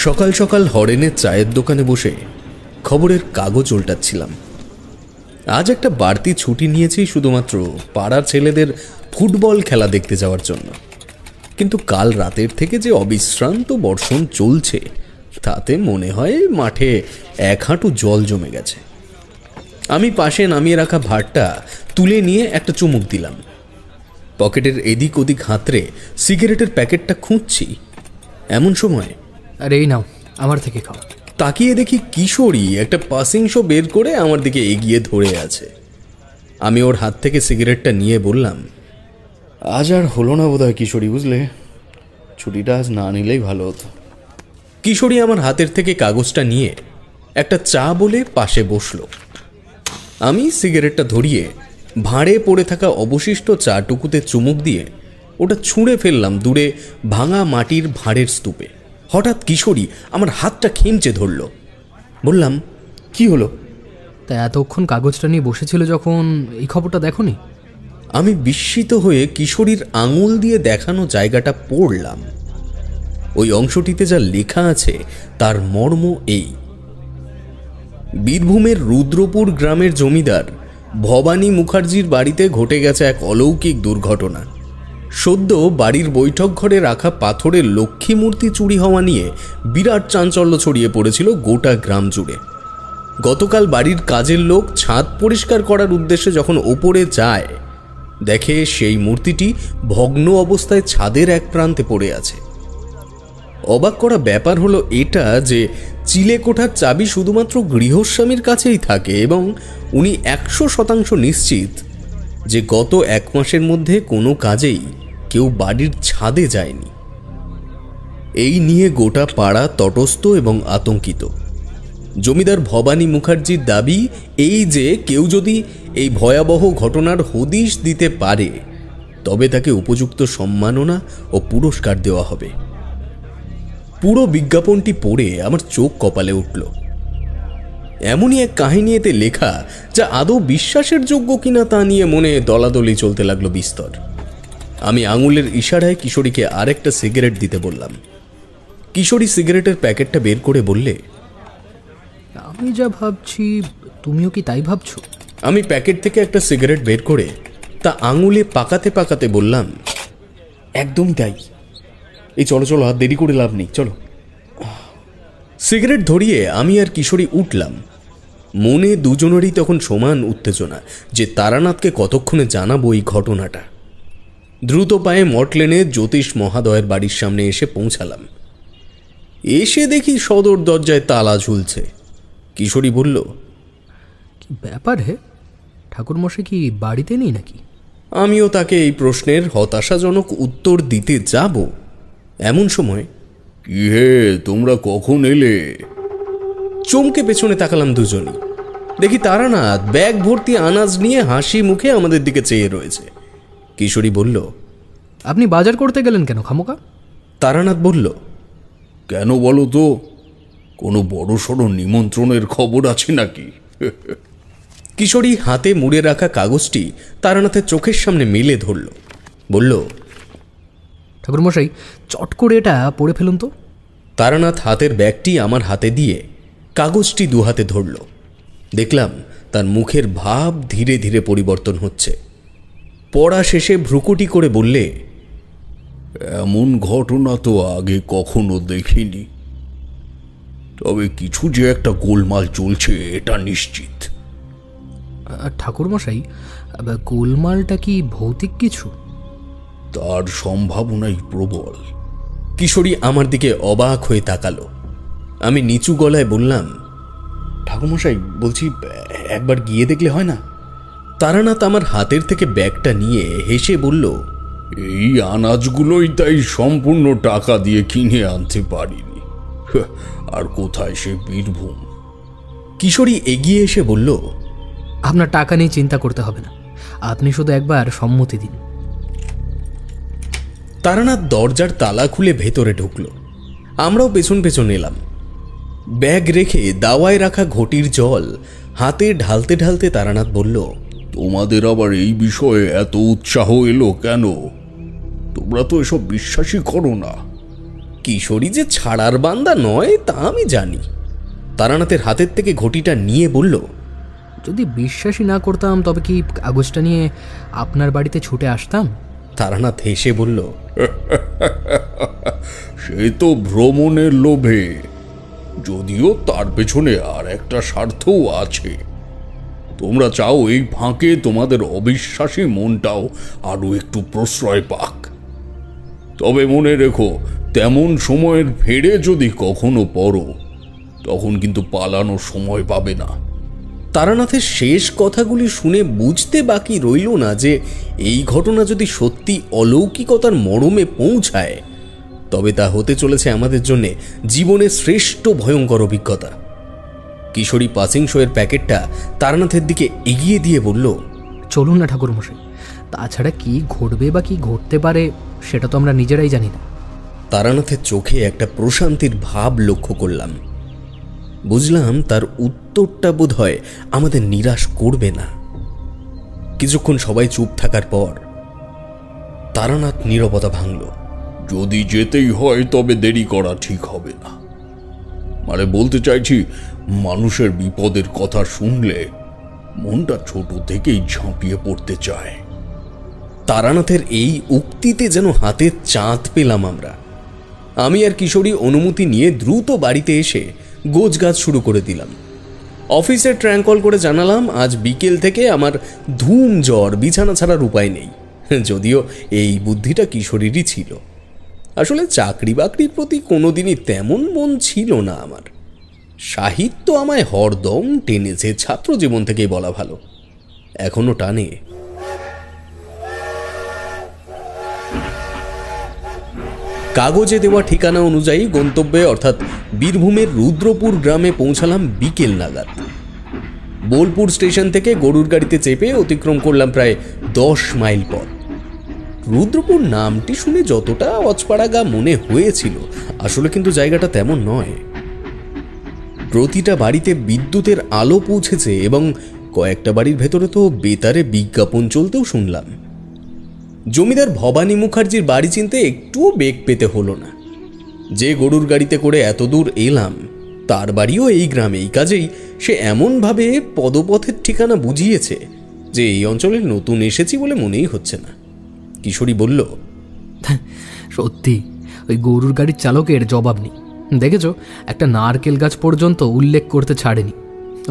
সকাল সকাল হরেনের চায়ের দোকানে বসে খবরের কাগজ উল্টাচ্ছিলাম। আজ একটা বাড়তি ছুটি নিয়েছি শুধুমাত্র পাড়ার ছেলেদের ফুটবল খেলা দেখতে যাওয়ার জন্য। কিন্তু কাল রাতের থেকে যে অবিশ্রান্ত বর্ষণ চলছে তাতে মনে হয় মাঠে এক হাঁটু জল জমে গেছে। আমি পাশে নামিয়ে রাখা ভাতটা তুলে নিয়ে একটা চুমুক দিলাম। পকেটের এদিক ওদিক হাতড়ে সিগারেটের প্যাকেটটা খুঁজছি, এমন সময় আরে এই নাও, আমার থেকে খাও। তাকিয়ে দেখি কিশোরী একটা পাসিং শো বের করে আমার দিকে এগিয়ে ধরে আছে। আমি ওর হাত থেকে সিগারেটটা নিয়ে বললাম, আজ আর হলো না বোধহয় কিশোরী, বুঝলে, ছুটিটা আজ না নিলেই ভালো হতো। কিশোরী আমার হাতের থেকে কাগজটা নিয়ে একটা চা বলে পাশে বসল। আমি সিগারেটটা ধরিয়ে ভাঁড়ে পড়ে থাকা অবশিষ্ট চাটুকুতে চুমুক দিয়ে ওটা ছুঁড়ে ফেললাম দূরে ভাঙা মাটির ভাঁড়ের স্তূপে। হঠাৎ কিশোরী আমার হাতটা খিমচে ধরল। বললাম, কি হলো? তা এতক্ষণ কাগজটা নিয়ে বসেছিল যখন, এই খবরটা দেখোনি? আমি বিস্মিত হয়ে কিশোরীর আঙুল দিয়ে দেখানো জায়গাটা পড়লাম। ওই অংশটিতে যা লেখা আছে তার মর্ম এই: বীরভূমের রুদ্রপুর গ্রামের জমিদার ভবানী মুখার্জির বাড়িতে ঘটে গেছে এক অলৌকিক দুর্ঘটনা। সদ্য বাড়ির বৈঠক ঘরে রাখা পাথরের লক্ষ্মী মূর্তি চুরি হওয়া নিয়ে বিরাট চাঞ্চল্য ছড়িয়ে পড়েছিল গোটা গ্রাম জুড়ে। গতকাল বাড়ির কাজের লোক ছাদ পরিষ্কার করার উদ্দেশ্যে যখন ওপরে যায়, দেখে সেই মূর্তিটি ভগ্ন অবস্থায় ছাদের এক প্রান্তে পড়ে আছে। অবাক করা ব্যাপার হলো এটা যে চিলেকোঠার চাবি শুধুমাত্র গৃহস্বামীর কাছেই থাকে এবং উনি 100% নিশ্চিত যে গত 1 মাসের মধ্যে কোনো কাজেই কেউ বাড়ির ছাদে যায়নি। এই নিয়ে গোটা পাড়া তটস্থ এবং আতঙ্কিত। জমিদার ভবানী মুখার্জির দাবি এই যে কেউ যদি এই ভয়াবহ ঘটনার হদিশ দিতে পারে তবে তাকে উপযুক্ত সম্মাননা ও পুরস্কার দেওয়া হবে। পুরো বিজ্ঞাপনটি পড়ে আমার চোখ কপালে উঠল। এমনই এক কাহিনী এতে লেখা যা আদৌ বিশ্বাসের যোগ্য কিনা তা নিয়ে মনে দলাদলি চলতে লাগলো বিস্তর। আমি আঙুলের ইশারায় কিশোরীকে আরেকটা সিগারেট দিতে বললাম। কিশোরী সিগারেটের প্যাকেটটা বের করে বললে, আমি যা ভাবছি তুমিও কি তাই ভাবছো? আমি প্যাকেট থেকে একটা সিগারেট বের করে তা আঙুলে পাকাতে পাকাতে বললাম, একদম তাই। এই চলো চলো, আর দেরি করে লাভ নেই, চলো। সিগারেট ধরিয়ে আমি আর কিশোরী উঠলাম। মনে দুজনেরই তখন সমান উত্তেজনা যে তারানাথকে কতক্ষণে জানাবো এই ঘটনাটা। দ্রুত পায়ে মটলেনে জ্যোতিষ মহাদয়ের বাড়ির সামনে এসে পৌঁছালাম। এসে দেখি সদর দরজায় তালা ঝুলছে। কিশোরী বলল, কি ব্যাপার হে, ঠাকুরমশাই কি বাড়িতে নেই নাকি? আমিও তাকে এই প্রশ্নের হতাশাজনক উত্তর দিতে যাব, এমন সময়, কি হে, তোমরা কখন এলে? চমকে পেছনে তাকালাম দুজনই। দেখি তারানাথ ব্যাগ ভর্তি আনাজ নিয়ে হাসি মুখে আমাদের দিকে চেয়ে রয়েছে। কিশোরী বলল, আপনি বাজার করতে গেলেন কেন খামোকা? তারানাথ বলল, কেন বলো তো, কোনো বড় সড়ো নিমন্ত্রণের খবর আছে নাকি? কিশোরী হাতে মুড়ে রাখা কাগজটি তারানাথের চোখের সামনে মেলে ধরল। বলল, ঠাকুরমশাই চট করে এটা পড়ে ফেলুন তো। তারানাথ হাতের ব্যাগটি আমার হাতে দিয়ে কাগজটি দুহাতে ধরল। দেখলাম তার মুখের ভাব ধীরে ধীরে পরিবর্তন হচ্ছে। পড়া শেষে ভ্রুকুটি করে বললে, এমন ঘটনা তো আগে কখনো দেখিনি, তবে কিছু যে একটা গোলমাল চলছে এটা নিশ্চিত। ঠাকুরমশাই, গোলমালটা কি ভৌতিক কিছু? তার সম্ভাবনাই প্রবল। কিশোরী আমার দিকে অবাক হয়ে তাকালো। আমি নিচু গলায় বললাম, ঠাকুরমশাই, বলছি একবার গিয়ে দেখলে হয় না? তারানাথ আমার হাতের থেকে ব্যাগটা নিয়ে হেসে বলল, এই আনাজগুলোই তাই সম্পূর্ণ টাকা দিয়ে কিনে আনতে পারিনি, আর কোথায় সে বীরভূম। কিশোরী এগিয়ে এসে বলল, আপনার টাকা নিয়ে চিন্তা করতে হবে না, আপনি শুধু একবার সম্মতি দিন। তারানাথ দরজার তালা খুলে ভেতরে ঢুকল। আমরাও পেছন পেছন এলাম। ব্যাগ রেখে দাওয়ায় রাখা ঘটির জল হাতে ঢালতে ঢালতে তারানাথ বলল, তোমাদের আবার এই বিষয়ে এত উৎসাহ এলো কেন? তোমরা তো এসব বিশ্বাসই করো না। কিশোরী যে ছাড়ার বান্দা নয় তা আমি জানি। তারানাথের হাতের থেকে ঘটিটা নিয়ে বলল, যদি বিশ্বাসই না করতাম তবে কি কাগজটা নিয়ে আপনার বাড়িতে ছুটে আসতাম? তারানাথ হেসে বলল, সে তো ভ্রমণের লোভে, যদিও তার পেছনে আর একটা স্বার্থও আছে। তোমরা চাও এই ফাঁকে তোমাদের অবিশ্বাসী মনটাও আরো একটু প্রশ্রয় পাক। তবে মনে রেখো, তেমন সময়ের ফেরে যদি কখনো পড়ো, তখন কিন্তু পালানোর সময় পাবে না। তারানাথের শেষ কথাগুলি শুনে বুঝতে বাকি রইল না যে এই ঘটনা যদি সত্যি অলৌকিকতার মরমে পৌঁছায়, তবে তা হতে চলেছে আমাদের জন্য জীবনের শ্রেষ্ঠ ভয়ঙ্কর অভিজ্ঞতা। কিশোরী পাসিং শোয়ের প্যাকেটটা তারানাথের দিকে এগিয়ে দিয়ে বলল, চলুন না ঠাকুরমশাই, তাছাড়া কি ঘটবে বা কি ঘটতে পারে সেটা তো আমরা নিজেরাই জানি না। তারানাথের চোখে একটা প্রশান্তির ভাব লক্ষ্য করলাম। বুঝলাম তার উত্তরটা বোধ হয় আমাদের নিরাশ করবে না। কিছুক্ষণ সবাই চুপ থাকার পর তারানাথ নীরবতা ভাঙল। যদি যেতেই হয় তবে দেরি করা ঠিক হবে না। মানে বলতে চাইছি, মানুষের বিপদের কথা শুনলে মনটা ছোট থেকেই ঝাঁপিয়ে পড়তে চায়। তারানাথের এই উক্তিতে যেন হাতে চাঁদ পেলাম আমরা। আমি আর কিশোরী অনুমতি নিয়ে দ্রুত বাড়িতে এসে গোছগাছ শুরু করে দিলাম। অফিসে ট্র্যাঙ্ক কল করে জানালাম আজ বিকেল থেকে আমার ধুম জ্বর, বিছানা ছাড়ার উপায় নেই। যদিও এই বুদ্ধিটা কিশোরীরই ছিল। আসলে চাকরি বাকরির প্রতি কোনোদিনই তেমন মন ছিল না আমার। সাহিত্য আমায় হরদম টেনেছে, ছাত্র জীবন থেকেই বলা ভালো, এখনো টানে। কাগজে দেওয়া ঠিকানা অনুযায়ী গন্তব্যে অর্থাৎ বীরভূমের রুদ্রপুর গ্রামে পৌঁছালাম বিকেল নাগাদ। বোলপুর স্টেশন থেকে গরুর গাড়িতে চেপে অতিক্রম করলাম প্রায় 10 মাইল পথ। রুদ্রপুর নামটি শুনে যতটা অচপাড়াগা মনে হয়েছিল, আসলে কিন্তু জায়গাটা তেমন নয়। প্রতিটা বাড়িতে বিদ্যুতের আলো পৌঁছেছে এবং কয়েকটা বাড়ির ভেতরে তো বেতারে বিজ্ঞাপন চলতেও শুনলাম। জমিদার ভবানী মুখার্জির বাড়ি চিনতে একটুও বেগ পেতে হলো না। যে গরুর গাড়িতে করে এত দূর এলাম তার বাড়িও এই গ্রামেই, কাজেই সে এমনভাবে পদপথের ঠিকানা বুঝিয়েছে যে এই অঞ্চলে নতুন এসেছি বলে মনেই হচ্ছে না। কিশোরী বলল, সত্যি ওই গরুর গাড়ির চালকের জবাব নেই। দেখেছো, একটা নারকেল গাছ পর্যন্ত উল্লেখ করতে ছাড়েনি।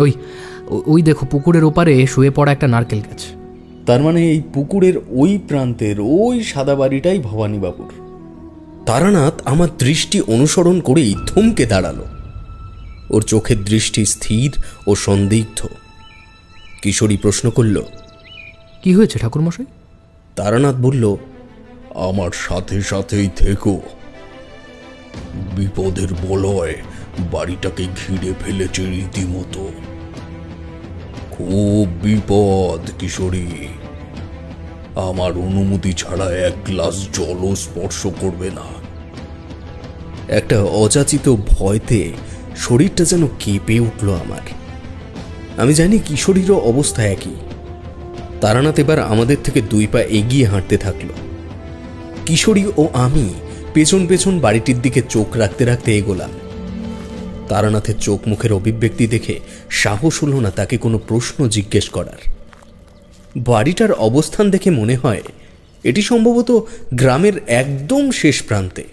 ওই ওই দেখো, পুকুরের ওপারে শুয়ে পড়া একটা নারকেল গাছ। তার মানে এই পুকুরের ওই প্রান্তের ওই সাদা বাড়িটাই ভবানীবাবুর। তারানাথ আমার দৃষ্টি অনুসরণ করেই থমকে দাঁড়ালো। ওর চোখের দৃষ্টি স্থির ও সন্দিগ্ধ। কিশোরী প্রশ্ন করল, কি হয়েছে ঠাকুরমশাই? তারানাথ বলল, আমার সাথে সাথেই থেকো। বিপদের বলয় বাড়িটাকে ঘিরে ফেলেছে রীতিমতো। খুব বিপদ কিশোরী। আমার অনুমতি ছাড়া এক গ্লাস জলও স্পর্শ করবে না। একটা অযাচিত ভয়তে শরীরটা যেন কেঁপে উঠল আমার। আমি জানি কিশোরীরও অবস্থা একই। তারানাথ এবার আমাদের থেকে 2 পা এগিয়ে হাঁটতে থাকলো। কিশোরী ও আমি পেছন পেছন বাড়িটির দিকে চোখ রাখতে রাখতে এগোলাম। তারানাথের চোখ মুখের অভিব্যক্তি দেখে সাহস হলো না তাকে কোনো প্রশ্ন জিজ্ঞেস করার। বাড়িটার অবস্থান দেখে মনে হয় এটি সম্ভবত গ্রামের একদম শেষ প্রান্তে।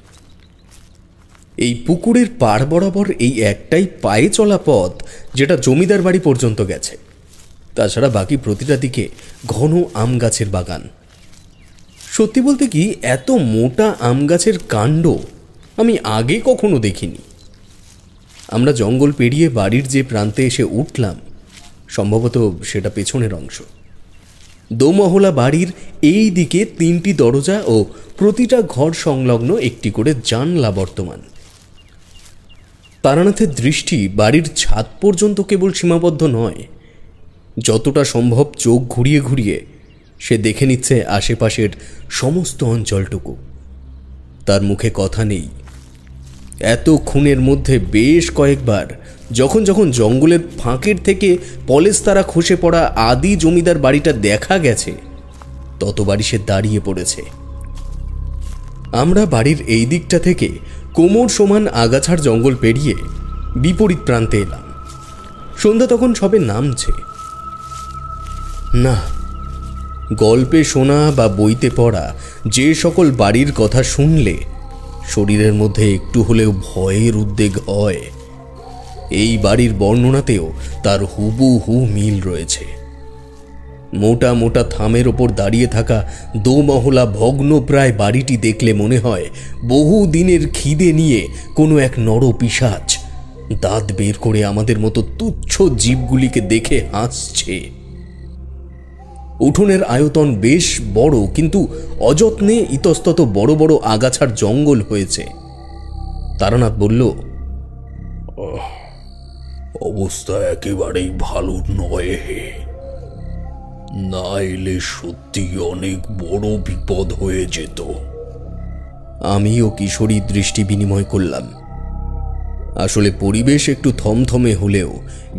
এই পুকুরের পাড় বরাবর এই একটাই পায়ে চলা পথ যেটা জমিদার বাড়ি পর্যন্ত গেছে। তাছাড়া বাকি প্রতিটা দিকে ঘন আম গাছের বাগান। সত্যি বলতে কি, এত মোটা আম গাছের কাণ্ড আমি আগে কখনো দেখিনি। আমরা জঙ্গল পেরিয়ে বাড়ির যে প্রান্তে এসে উঠলাম, সম্ভবত সেটা পেছনের অংশ। দোমহলা বাড়ির এই দিকে 3টি দরজা ও প্রতিটা ঘর সংলগ্ন একটি করে জানলা বর্তমান। তারানাথের দৃষ্টি বাড়ির ছাদ পর্যন্ত কেবল সীমাবদ্ধ নয়, যতটা সম্ভব চোখ ঘুরিয়ে ঘুরিয়ে সে দেখে নিচ্ছে আশেপাশের সমস্ত অঞ্চলটুকু। তার মুখে কথা নেই। এত খুনের মধ্যে বেশ কয়েকবার যখন যখন জঙ্গলের ফাঁকের থেকে পলেস্তারা খসে পড়া আদি জমিদার বাড়িটা দেখা গেছে, ততবারই সে দাঁড়িয়ে পড়েছে। আমরা বাড়ির এই দিকটা থেকে কোমর সমান আগাছার জঙ্গল পেরিয়ে বিপরীত প্রান্তে এলাম। সন্ধ্যা তখন সবে নামছে। না, গল্পে শোনা বা বইতে পড়া যে সকল বাড়ির কথা শুনলে শরীরের মধ্যে একটু হলেও ভয়ের উদ্বেগ হয়, এই বাড়ির বর্ণনাতেও তার হুবহু মিল রয়েছে। মোটা মোটা থামের ওপর দাঁড়িয়ে থাকা দোমহলা ভগ্নপ্রায় বাড়িটি দেখলে মনে হয় বহু দিনের খিদে নিয়ে কোনো এক নরপিশাচ দাঁত বের করে আমাদের মতো তুচ্ছ জীবগুলিকে দেখে হাসছে। উঠোনের আয়তন বেশ বড়, কিন্তু অযত্নে ইতস্তত বড় বড় আগাছার জঙ্গল হয়েছে। তারানাথ বলল, অবস্থা একেবারেই ভালো নয় হে, না এলে সত্যি অনেক বড় বিপদ হয়ে যেত। আমিও কিশোরী দৃষ্টি বিনিময় করলাম। আসলে পরিবেশ একটু থমথমে হলেও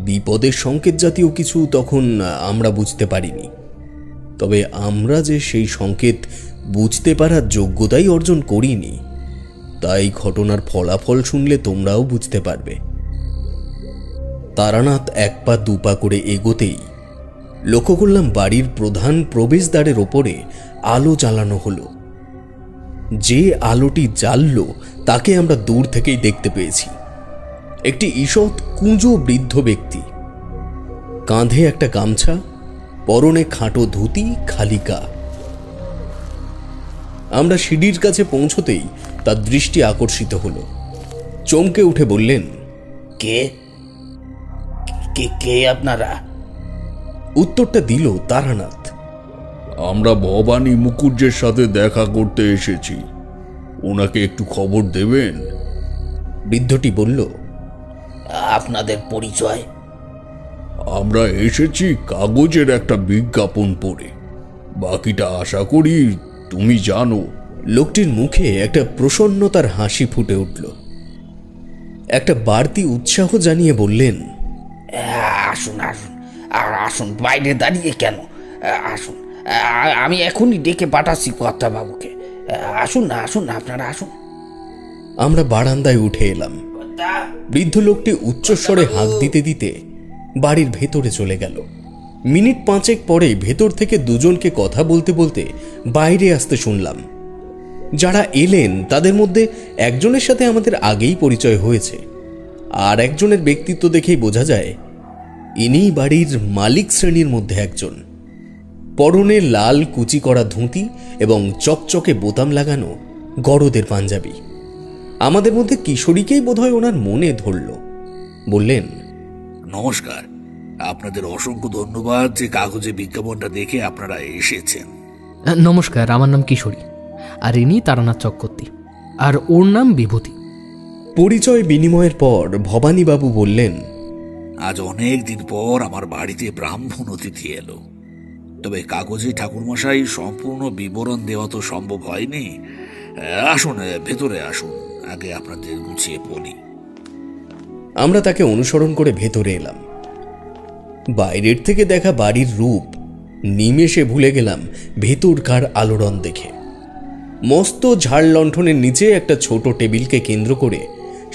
বিপদের সংকেত জাতীয় কিছু তখন আমরা বুঝতে পারিনি। তবে আমরা যে সেই সংকেত বুঝতে পারার যোগ্যতাই অর্জন করিনি, তাই ঘটনার ফলাফল শুনলে তোমরাও বুঝতে পারবে। তারানাথ এক পা দুপা করে এগোতেই লক্ষ্য করলাম বাড়ির প্রধান প্রবেশদ্বারের ওপরে আলো জ্বালানো হলো। যে আলোটি জ্বালল তাকে আমরা দূর থেকেই দেখতে পেয়েছি। একটি ঈষৎ কুঁজো বৃদ্ধ ব্যক্তি, কাঁধে একটা গামছা, পরনে খাটো ধুতি, খালিকা। আমরা সিঁড়ির কাছে পৌঁছতেই তার দৃষ্টি আকর্ষিত হল। চমকে উঠে বললেন, কে কে কে আপনারা? উত্তরটা দিল তারানাথ। আমরা ভবানী মুকুজ্জের সাথে দেখা করতে এসেছি, ওনাকে একটু খবর দেবেন। বৃদ্ধটি বলল, আপনাদের পরিচয়? আমরা এসেছি কাগজের একটা বিজ্ঞাপন পড়ে, বাকিটা আশা করি তুমি জানো। লোকটির মুখে একটা প্রসন্নতার হাসি ফুটে উঠল। একটা বাড়তি উৎসাহ জানিয়ে বললেন, আসুন আসুন, আর আসুন, বাইরে দাঁড়িয়ে কেন? আসুন, আমি এখনই ডেকে পাঠাচ্ছি কর্তাবাবুকে। আসুন না, আসুন না, আপনারা আসুন। আমরা বারান্দায় উঠে এলাম। বৃদ্ধ লোকটি উচ্চস্বরে হাঁক দিতে দিতে বাড়ির ভেতরে চলে গেল। মিনিট 5 পরে ভেতর থেকে দুজনকে কথা বলতে বলতে বাইরে আসতে শুনলাম। যারা এলেন তাদের মধ্যে একজনের সাথে আমাদের আগেই পরিচয় হয়েছে, আর একজনের ব্যক্তিত্ব দেখেই বোঝা যায় ইনি বাড়ির মালিক শ্রেণীর মধ্যে একজন। পরনে লাল কুচি করা ধুতি এবং চকচকে বোতাম লাগানো গরদের পাঞ্জাবি। আমাদের মধ্যে কিশোরীকেই বোধহয় ওনার মনে ধরল। বললেন, নমস্কার, আপনাদের অসংখ্য ধন্যবাদ যে কাগজে বিজ্ঞাপনটা দেখে আপনারা এসেছেন। নমস্কার, আমার নাম কিশোরী, আর ইনি তারানাথ চক্রবর্তী, আর ওর নাম বিভূতি। পরিচয় বিনিময়ের পর ভবানীবাবু বললেন, আজ অনেক দিন পর আমার বাড়িতে ব্রাহ্মণ অতিথি এলো, তবে কাগজে ঠাকুরমশাই সম্পূর্ণ বিবরণ দেওয়া তো সম্ভব হয়নি। আসুন, ভেতরে আসুন, আগে আপনাদের গুছিয়ে বলি। আমরা তাকে অনুসরণ করে ভেতরে এলাম। বাইরের থেকে দেখা বাড়ির রূপ নিমেষে ভুলে গেলাম ভেতরকার আলোড়ন দেখে। মস্ত ঝাড় লণ্ঠনের নিচে একটা ছোট টেবিলকে কেন্দ্র করে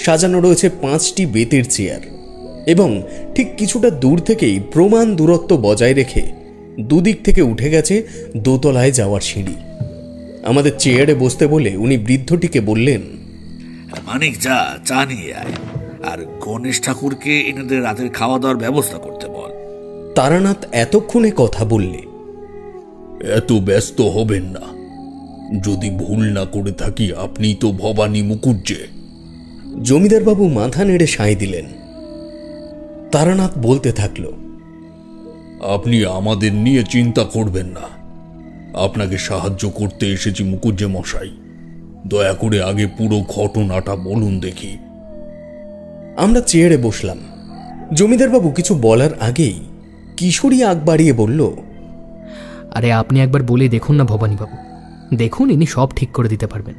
সাজানো রয়েছে 5টি বেতের চেয়ার, এবং ঠিক কিছুটা দূর থেকেই প্রমাণ দূরত্ব বজায় রেখে দুদিক থেকে উঠে গেছে দোতলায় যাওয়ার সিঁড়ি। আমাদের চেয়ারে বসতে বলে উনি বৃদ্ধটিকে বললেন, মানিক, যা চা নিয়ে আয়, আর গণেশ ঠাকুরকে এনাদের রাতের খাওয়া দাওয়ার ব্যবস্থা করতে বল। তারানাথ এতক্ষণে কথা বললে, এত ব্যস্ত হবেন না, যদি ভুল না করে থাকি আপনি তো ভবানী মুকুজ্জে। জমিদারবাবু মাথা নেড়ে সায় দিলেন। তারানাথ বলতে থাকল, আপনি আমাদের নিয়ে চিন্তা করবেন না, আপনাকে সাহায্য করতে এসেছি মুকুজ্জে মশাই। দয়া করে আগে পুরো ঘটনাটা বলুন দেখি। আমরা চেয়ারে বসলাম। জমিদারবাবু কিছু বলার আগেই কিশোরী আগ বাড়িয়ে বলল, আরে আপনি একবার বলে দেখুন না ভবানীবাবু, দেখুন ইনি সব ঠিক করে দিতে পারবেন।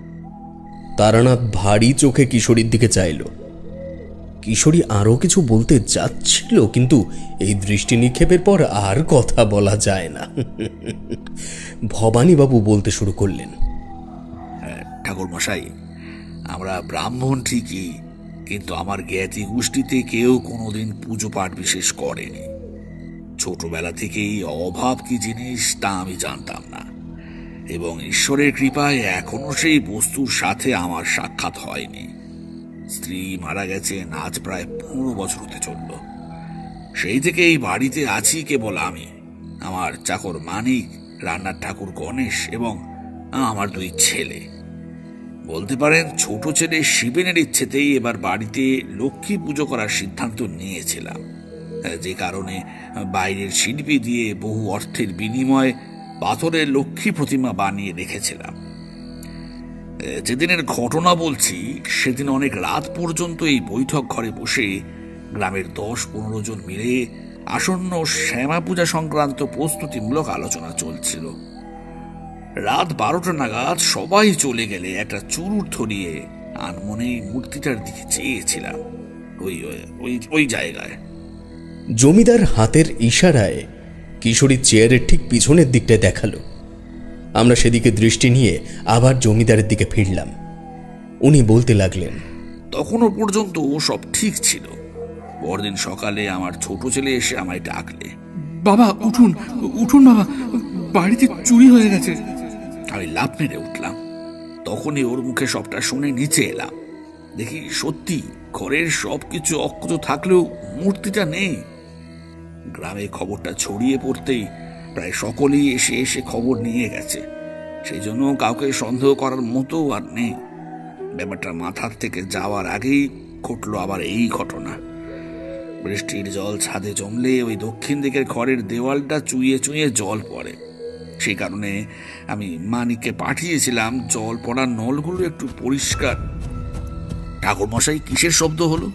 তারানাথ ভারী চোখে কিশোরীর দিকে চাইল। কিশোরী আরো কিছু বলতে যাচ্ছিল, কিন্তু এই দৃষ্টি নিক্ষেপের পর আর কথা বলা যায় না। ভবানীবাবু বলতে শুরু করলেন, ঠাকুরমশাই, আমরা ব্রাহ্মণ ঠিকই, কিন্তু আমার জ্ঞাতি গোষ্ঠীতে কেউ কোনোদিন পুজো পাঠ বিশেষ করেনি। ছোটবেলা থেকেই অভাব কি জিনিস তা আমি জানতাম না, এবং ঈশ্বরের কৃপায় এখনো সেই বস্তুর সাথে আমার সাক্ষাৎ হয়নি। স্ত্রী মারা গেছেন আজ প্রায় 15 বছর হতে চলল। সেই থেকে এই বাড়িতে আছি কেবল আমি, আমার চাকর মানিক, রান্নার ঠাকুর গণেশ এবং আমার 2 ছেলে। বলতে পারেন ছোট ছেলে শিবেনের ইচ্ছেতেই এবার বাড়িতে লক্ষ্মী পুজো করার সিদ্ধান্ত নিয়েছিলাম, যে কারণে বাইরের শিল্পী দিয়ে বহু অর্থের বিনিময়ে পাথরের লক্ষ্মী প্রতিমা বানিয়ে রেখেছিলাম। যেদিনের ঘটনা বলছি সেদিন অনেক রাত পর্যন্ত এই বৈঠক ঘরে বসে গ্রামের 10-15 জন মিলে আসন্ন শ্যামা পূজা সংক্রান্ত প্রস্তুতিমূলক আলোচনা চলছিল। রাত 12টা নাগাদ সবাই চলে গেলে একটা চুরুট ধরিয়ে আনমনে মূর্তিটার দিকে চেয়েছিলাম, ওই জায়গায়। জমিদার হাতের ইশারায় কিশোরী চেয়ারের ঠিক পিছনের দিকটায় দেখালো। আমরা সেদিকে দৃষ্টি নিয়ে আবার জমিদারের দিকে ফিরলাম। উনি বলতে লাগলেন, তখনও পর্যন্ত সব ঠিক ছিল। পরদিন সকালে আমার ছোট ছেলে এসে আমায় ডাকলে, বাবা উঠুন উঠুন বাবা, বাড়িতে চুরি হয়ে গেছে। আমি লাফ মেরে উঠলাম। তখনই ওর মুখে সবটা শুনে নিচে এলাম। দেখি সত্যি ঘরের সবকিছু অক্ষত থাকলেও মূর্তিটা নেই। গ্রামে খবরটা ছড়িয়ে পড়তেই প্রায় সকলেই এসে এসে খবর নিয়ে গেছে। সেই জন্য কাউকে সন্দেহ করার মতো আর নেই। ব্যাপারটা মাথার থেকে যাওয়ার আগেই ঘটলো আবার এই ঘটনা। বৃষ্টির জল ছাদে জমলে ওই দক্ষিণ দিকের ঘরের দেওয়ালটা চুইয়ে চুইয়ে জল পড়ে। সেই কারণে আমি মানিককে পাঠিয়েছিলাম জল পড়ার নলগুলো একটু পরিষ্কার। ঠাকুরমশাই, কিসের শব্দ হলো?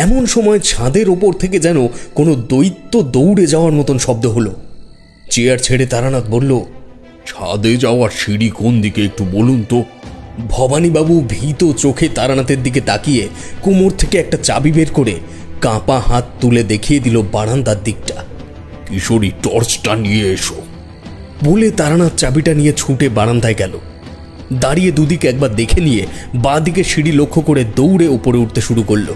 এমন সময় ছাদের ওপর থেকে যেন কোনো দৈত্য দৌড়ে যাওয়ার মতন শব্দ হলো। চেয়ার ছেড়ে তারানাথ বলল, ছাদে যাওয়ার সিঁড়ি কোন দিকে একটু বলুন তো। ভবানীবাবু ভীত চোখে তারানাথের দিকে তাকিয়ে কোমর থেকে একটা চাবি বের করে কাঁপা হাত তুলে দেখিয়ে দিল বারান্দার দিকটা। কিশোরী, টর্চটা নিয়ে এসো। বলে তারানাথ চাবিটা নিয়ে ছুটে বারান্দায় গেল। দাঁড়িয়ে দুদিকে একবার দেখে নিয়ে বাঁ দিকে সিঁড়ি লক্ষ্য করে দৌড়ে উপরে উঠতে শুরু করলো।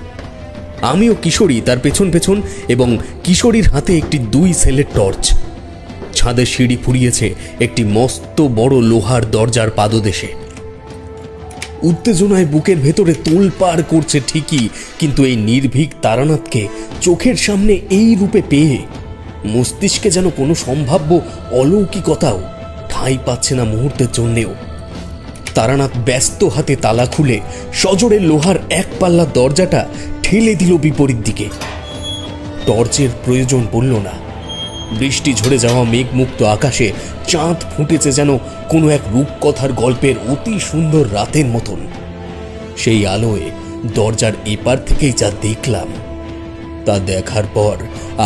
আমিও কিশোরী তার পেছন পেছন, এবং কিশোরীর হাতে একটি 2 সেলের টর্চ। ছাদের সিঁড়ি ফুরিয়েছে একটি মস্ত বড় লোহার দরজার পাদদেশে। উত্তেজনায় বুকের ভেতরে তোলপাড় করছে ঠিকই, কিন্তু এই নির্ভীক তারানাথকে চোখের সামনে এই রূপে পেয়ে মস্তিষ্কে যেন কোনো সম্ভাব্য অলৌকিকতাও ঠাঁই পাচ্ছে না মুহূর্তের জন্যেও। তারানাথ ব্যস্ত হাতে তালা খুলে সজোরে লোহার 1 পাল্লা দরজাটা ঠেলে দিল বিপরীত দিকে। টর্চের প্রয়োজন পড়ল না। বৃষ্টি ঝরে যাওয়া মেঘমুক্ত আকাশে চাঁদ ফুটেছে যেন কোনো এক রূপকথার গল্পের অতি সুন্দর রাতের মতন। সেই আলোয় দরজার এপার থেকেই যা দেখলাম, তা দেখার পর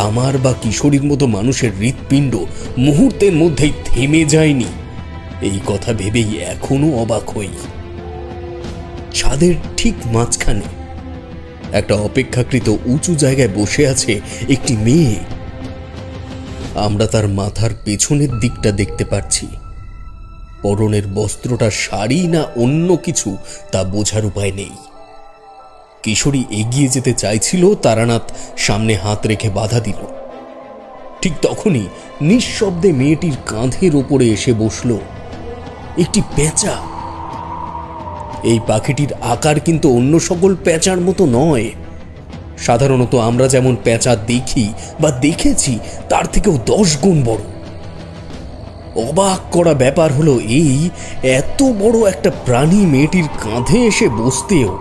আমার বা কিশোরীর মতো মানুষের হৃৎপিণ্ড মুহূর্তের মধ্যেই থেমে যায়নি, এই কথা ভেবেই এখনো অবাক হই। ছাদের ঠিক মাঝখানে একটা অপেক্ষাকৃত উঁচু জায়গায় বসে আছে একটি মেয়ে। আমরা তার মাথার পেছনের দিকটা দেখতে পাচ্ছি। পরনের বস্ত্রটা শাড়ি না অন্য কিছু তা বোঝার উপায় নেই। কিশোরী এগিয়ে যেতে চাইছিল, তারানাথ সামনে হাত রেখে বাধা দিল। ঠিক তখনই নিঃশব্দে মেয়েটির কাঁধের ওপরে এসে বসল একটি পেঁচা। এই পাখিটির আকার কিন্তু অন্য সকল পেঁচার মতো নয়। সাধারণত আমরা যেমন পেঁচা দেখি বা দেখেছি তার থেকেও 10 গুণ বড়। অবাক করা ব্যাপার হলো এই, এত বড় একটা প্রাণী মেয়েটির কাঁধে এসে বসতেও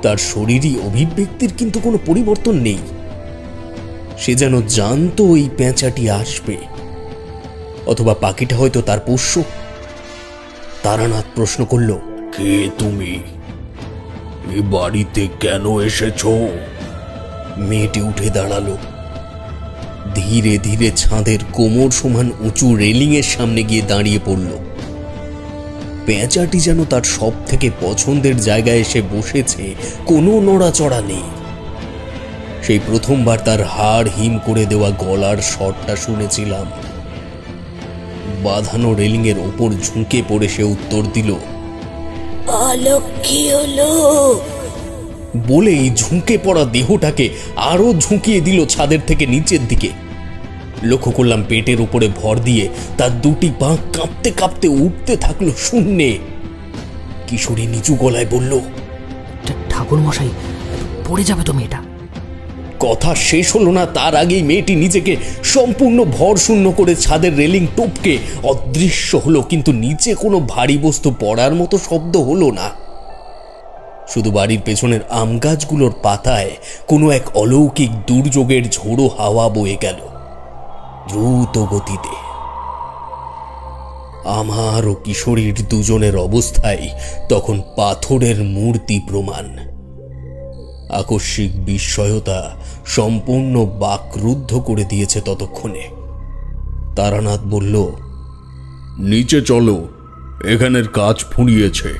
তার শরীরী অভিব্যক্তির কিন্তু কোনো পরিবর্তন নেই। সে যেন জানতো এই পেঁচাটি আসবে, অথবা পাখিটা হয়তো তার পোষ্য। তারানাথ প্রশ্ন করল, কে তুমি? এ বাড়িতে কেন এসেছো? মেয়েটি উঠে দাঁড়ালো। ধীরে ধীরে ছাদের কোমর সমান উঁচু রেলিংয়ের সামনে গিয়ে দাঁড়িয়ে পড়ল। পেঁচাটি যেন তার সব থেকে পছন্দের জায়গায় এসে বসেছে, কোনো নড়াচড়া নেই। সেই প্রথমবার তার হাড় হিম করে দেওয়া গলার স্বরটা শুনেছিলাম। বাঁধানো রেলিংয়ের ওপর ঝুঁকে পড়ে সে উত্তর দিল, অলক্ষীয় লোক। বলেই ঝুঁকে পড়া দেহটাকে আরো ঝুঁকিয়ে দিল ছাদের থেকে নিচের দিকে। লক্ষ্য করলাম পেটের উপরে ভর দিয়ে তার দুটি পা কাঁপতে কাঁপতে উঠতে থাকলো শূন্যে। কিশোরী নিচু গলায় বলল, ঠাকুর মশাই, পড়ে যাবে তো মেয়েটা। কথা শেষ হলো না তার আগেই মেয়েটি নিজেকে সম্পূর্ণ ভর শূন্য করে ছাদের রেলিং টপকে অদৃশ্য হলো, কিন্তু নিচে কোনো ভারী বস্তু পড়ার মতো শব্দ হলো না। শুধু বাড়ির পেছনের আম গাছগুলোর পাতায় কোনো এক অলৌকিক দুর্যোগের ঝোড়ো হাওয়া বয়ে গেল দ্রুত গতিতে। আমার ও কিশোরীর দুজনের অবস্থায় তখন পাথরের মূর্তি প্রমাণ। আকস্মিক বিস্ময়তা সম্পূর্ণ বাকরুদ্ধ করে দিয়েছে ততক্ষণে। তারানাথ বলল, নিচে চলো, এখানের কাজ ফুরিয়েছে।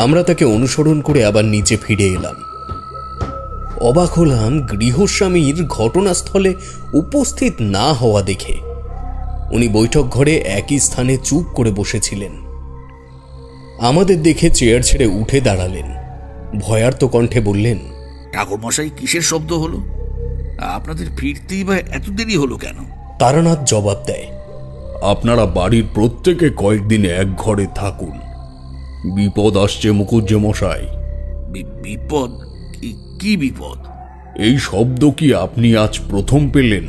আমরা তাকে অনুসরণ করে আবার নিচে ফিরে এলাম। অবাক হলাম গৃহস্বামীর ঘটনাস্থলে উপস্থিত না হওয়া দেখে। উনি বৈঠক ঘরে একই স্থানে চুপ করে বসেছিলেন। আমাদের দেখে চেয়ার ছেড়ে উঠে দাঁড়ালেন। ভয়ার্ত কণ্ঠে বললেন, ঠাকুরমশাই, কিসের শব্দ হলো? আপনাদের ফিরতেই বা এত দেরি হলো কেন? তারানাথ জবাব দেয়, আপনারা বাড়ির প্রত্যেকে কয়েকদিন এক ঘরে থাকুন। বিপদ আসছে মুখুজ্জে মশাই। বিপদ? কি বিপদ? এই শব্দ কি আপনি আজ প্রথম পেলেন?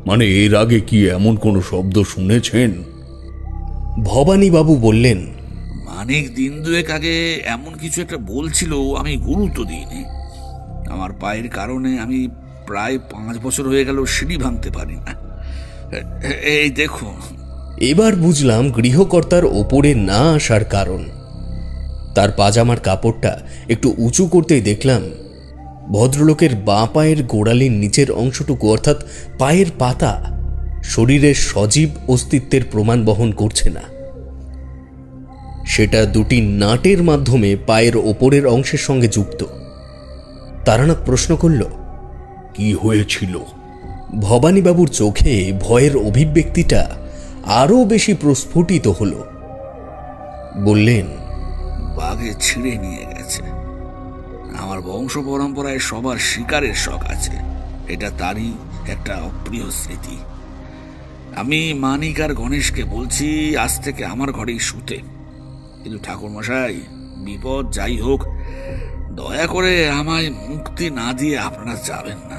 মানে এর আগে কি এমন কোনো শব্দ শুনেছেন? ভবানীবাবু বললেন, মানিক দিন দুয়েক আগে এমন কিছু একটা বলছিল, আমি গুরুত্ব দিইনি। আমার পায়ের কারণে আমি প্রায় 5 বছর হয়ে গেল সিঁড়ি ভাঙতে পারি না। এই দেখুন। এবার বুঝলাম গৃহকর্তার ওপরে না আসার কারণ। তার পাজামার কাপড়টা একটু উঁচু করতেই দেখলাম ভদ্রলোকের বাঁ পায়ের গোড়ালির নিচের অংশটুকু, অর্থাৎ পায়ের পাতা, শরীরের সজীব অস্তিত্বের প্রমাণ বহন করছে না। সেটা দুটি নাটের মাধ্যমে পায়ের ওপরের অংশের সঙ্গে যুক্ত। তারানাথ প্রশ্ন করল, কি হয়েছিল? ভবানীবাবুর চোখে ভয়ের অভিব্যক্তিটা আরো বেশি প্রস্ফুটিত হল। বললেন, বাঘে ছিঁড়ে নিয়ে গেছে। আমার বংশ পরম্পরায় সবার শিকারের শখ আছে, এটা তারই একটা অপ্রিয় স্মৃতি। আমি মানিক আর গণেশকে বলছি আজ থেকে আমার ঘরেই শুতে। কিন্তু ঠাকুরমশাই, বিপদ যাই হোক, দয়া করে আমায় মুক্তি না দিয়ে আপনারা যাবেন না।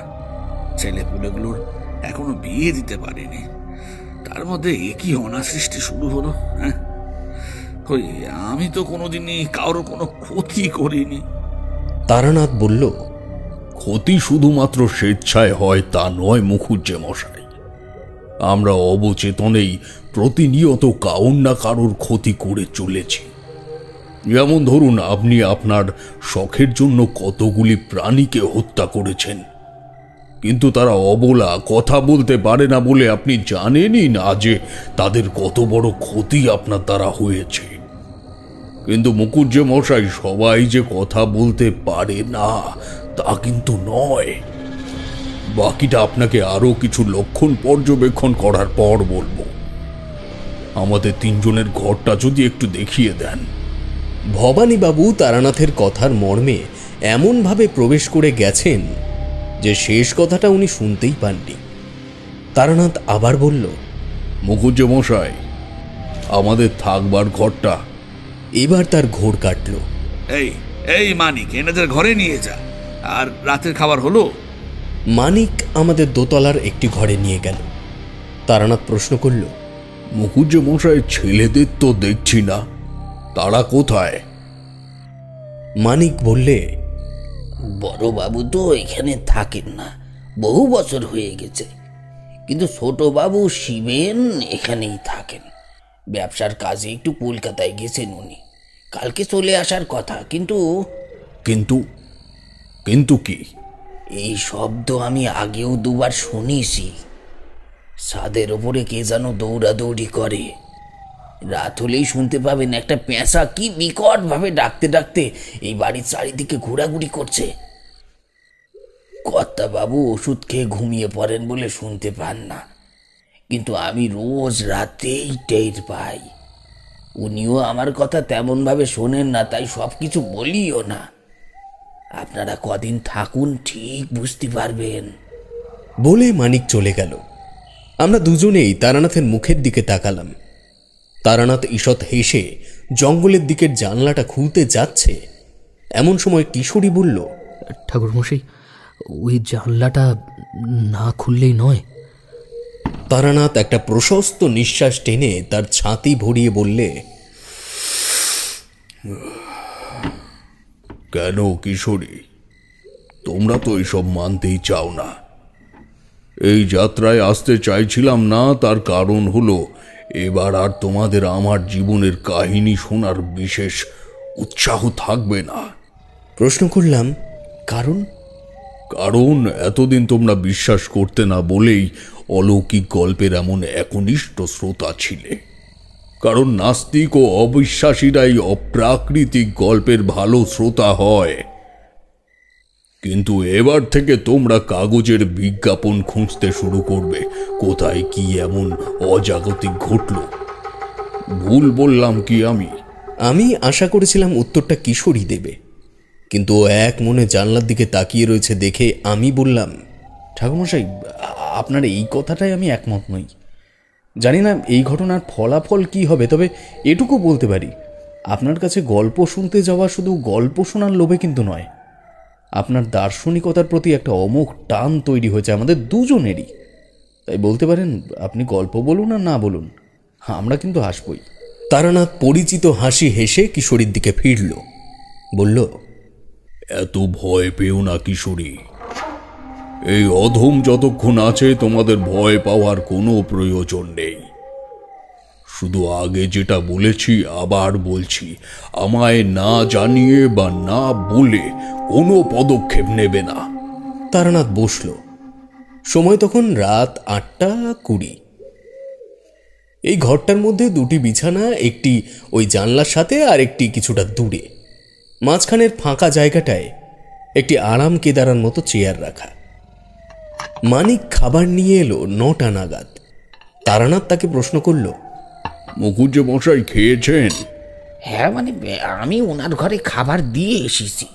ছেলেপুলেগুলোর এখনো বিয়ে দিতে পারিনি, তার মধ্যে একই অনাসৃষ্টি শুরু হলো। হ্যাঁ, ওই আমি তো কোনোদিনই কারো কোনো ক্ষতি করিনি। তারানাথ বলল, ক্ষতি শুধুমাত্র স্বেচ্ছায় হয় তা নয় মুখুজ্জে মশাই। আমরা অবচেতনেই প্রতিনিয়ত কারোর না কারোর ক্ষতি করে চলেছি। যেমন ধরুন, আপনি আপনার শখের জন্য কতগুলি প্রাণীকে হত্যা করেছেন, কিন্তু তারা অবলা, কথা বলতে পারে না বলে আপনি জানেনই না যে তাদের কত বড় ক্ষতি আপনার দ্বারা হয়েছে। কিন্তু মুখুজ্জে মশাই, সবাই যে কথা বলতে পারে না তা কিন্তু নয়। বাকিটা আপনাকে আরো কিছু লক্ষণ পর্যবেক্ষণ করার পর বলবো। আমাদের 3 জনের ঘরটা যদি একটু দেখিয়ে দেন। ভবানীবাবু তারানাথের কথার মর্মে এমনভাবে প্রবেশ করে গেছেন যে শেষ কথাটা উনি শুনতেই পাননি। তারানাথ আবার বলল, মুখুজ্জে মশাই, আমাদের থাকবার ঘরটা। এবার তার ঘোর কাটল। এই এই মানিক, এনাদের ঘরে নিয়ে যা। আর রাতের খাবার হলো? মানিক আমাদের দোতলার একটি ঘরে নিয়ে গেল। তারানাথ প্রশ্ন করল, মুখুজ্জে মশাই, ছেলেদের তো দেখছি না, তারা কোথায়? মানিক বললে, বড়বাবু তো এখানে থাকেন না, বহু বছর হয়ে গেছে। কিন্তু ছোটবাবু শিবেন এখানেই থাকেন। ব্যবসার কাজে একটু কলকাতায় গেছেন উনি, কালকে চলে আসার কথা। কিন্তু কিন্তু কিন্তু কি? এই শব্দ আমি আগেও 2 বার শুনেছি। ছাদের ওপরে কে যেন দৌড়াদৌড়ি করে। রাত হলেই শুনতে পাবেন একটা পেঁচা কি বিকট ভাবে ডাকতে ডাকতে এই বাড়ির চারিদিকে ঘোরাঘুরি করছে। কর্তাবাবু ওষুধ খেয়ে ঘুমিয়ে পড়েন বলে শুনতে পান না, কিন্তু আমি রোজ রাতেই টের পাই। উনিও আমার কথা তেমনভাবে শোনেন না, তাই সব কিছু বলিও না। আপনারা কদিন থাকুন, ঠিক বুঝতে পারবেন। বলে মানিক চলে গেল। আমরা দুজনেই তারানাথের মুখের দিকে তাকালাম। তারানাথ ঈষৎ হেসে জঙ্গলের দিকের জানলাটা খুলতে যাচ্ছে, এমন সময় কিশোরী বলল, ঠাকুরমশাই, ওই জানলাটা না খুললেই নয়। তারানাথ একটা প্রশস্ত নিঃশ্বাস টেনে তার ছাতি ভরিয়ে বললে, কেন কিশোরী, তোমরা তো এইসব মানতেই চাও না। এই যাত্রায় আসতে চাইছিলাম না, তার কারণ হলো এবার আর তোমাদের আমার জীবনের কাহিনী শোনার বিশেষ উৎসাহ থাকবে না। প্রশ্ন করলাম, কারণ? কারণ এতদিন তোমরা বিশ্বাস করতে না বলেই অলৌকিক গল্পের এমন একনিষ্ঠ শ্রোতা ছিলে। কারণ নাস্তিক ও অবিশ্বাসীরাই অপ্রাকৃতিক গল্পের ভালো শ্রোতা হয়। কিন্তু এবার থেকে তোমরা কাগজের বিজ্ঞাপন খুঁজতে শুরু করবে, কোথায় কি এমন অজাগতিক ঘটল। ভুল বললাম কি আমি? আমি আশা করেছিলাম উত্তরটা কিশোরী দেবে, কিন্তু ও এক মনে জানলার দিকে তাকিয়ে রয়েছে দেখে আমি বললাম, ঠাকুরমশাই, আপনার এই কথাটাই আমি একমত নই। জানি না এই ঘটনার ফলাফল কি হবে, তবে এটুকু বলতে পারি, আপনার কাছে গল্প শুনতে যাওয়া শুধু গল্প শোনার লোভে কিন্তু নয়। আপনার দার্শনিকতার প্রতি একটা অমোঘ টান তৈরি হয়েছে আমাদের দুজনেরই। তাই বলতে পারেন, আপনি গল্প বলুন আর না বলুন, আমরা কিন্তু হাসবই। তারানাথ পরিচিত হাসি হেসে কিশোরীর দিকে ফিরল, বলল, এত ভয় পেও না কিশোরী। এই অধম যতক্ষণ আছে তোমাদের ভয় পাওয়ার কোনো প্রয়োজন নেই। শুধু আগে যেটা বলেছি আবার বলছি, আমায় না জানিয়ে বা না বলে কোনো পদক্ষেপ নেবে না। তারানাথ বসল। সময় তখন রাত 8:20। এই ঘরটার মধ্যে দুটি বিছানা, একটি ওই জানলার সাথে আর একটি কিছুটা দূরে। মাঝখানের ফাঁকা জায়গাটায় একটি আরাম কেদারার মতো চেয়ার রাখা। মানিক খাবার নিয়ে এলো 9টা নাগাদ। তারানাথ তাকে প্রশ্ন করল, মুখুজ্জে মশাই খেয়েছেন? হ্যাঁ, মানে আমি ওনার ঘরে খাবার দিয়ে এসেছি।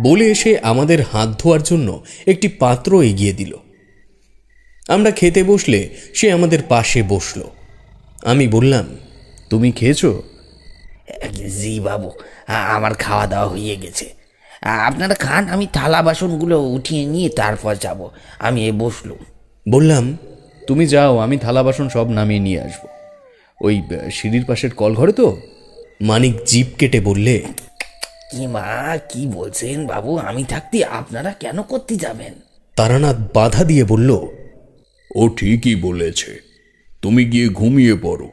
বলে এসে আমাদের হাত ধোয়ার জন্য একটি পাত্র এগিয়ে দিল। আমরা খেতে বসলে সে আমাদের পাশে বসল। আমি বললাম, তুমি খেয়েছো? জি বাবু, আমার খাওয়া দাওয়া হয়ে গেছে। আপনারা খান, আমি থালা বাসনগুলো উঠিয়ে নিয়ে তারপর যাব। আমি বসলুম। বললাম, তুমি যাও, আমি থালা বাসন সব নামিয়ে নিয়ে আসবো। ওই সিঁড়ির পাশের কল ঘরে তো। মানিক জিভ কেটে বললে, কি মা, কি বলছেন বাবু? আমি থাকতে আপনারা কেন করতে যাবেন? তারানাথ বাধা দিয়ে বলল, ও ঠিকই বলেছে, তুমি গিয়ে ঘুমিয়ে পড়ো।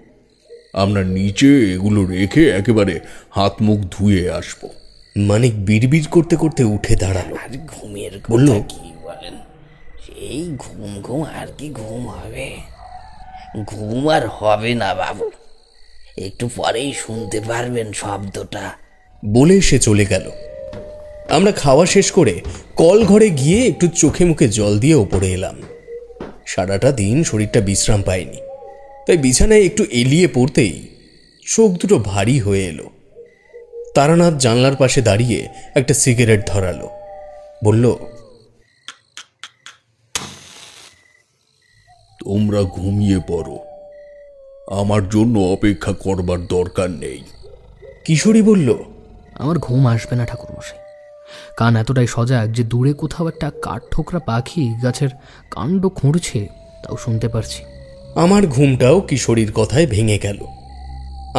আমরা নিচে এগুলো রেখে একেবারে হাত মুখ ধুয়ে আসবো। মানিক বিড়বিড় করতে করতে উঠে দাঁড়ালো। আর ঘুমের বলল, কথা কি বলেন? সেই ঘুম ঘুম আর কি ঘুম হবে? ঘুম আর হবে না বাবু, একটু পরেই শুনতে পারবেন শব্দটা। বলে সে চলে গেল। আমরা খাওয়া শেষ করে কল ঘরে গিয়ে একটু চোখে মুখে জল দিয়ে ওপরে এলাম। সারাটা দিন শরীরটা বিশ্রাম পায়নি, তাই বিছানায় একটু এলিয়ে পড়তেই চোখ দুটো ভারী হয়ে এলো। তারানাথ জানলার পাশে দাঁড়িয়ে একটা সিগারেট ধরালো, বলল, তোমরা ঘুমিয়ে পড়ো, আমার জন্য অপেক্ষা করবার দরকার নেই। কিশোরী বলল, আমার ঘুম আসবে না ঠাকুরমশাই। কান এতটাই সজাগ যে দূরে কোথাও একটা কাঠ ঠোকরা পাখি গাছের কাণ্ড খুঁড়ছে, তাও শুনতে পারছি। আমার ঘুমটাও কিশোরীর কথায় ভেঙে গেল।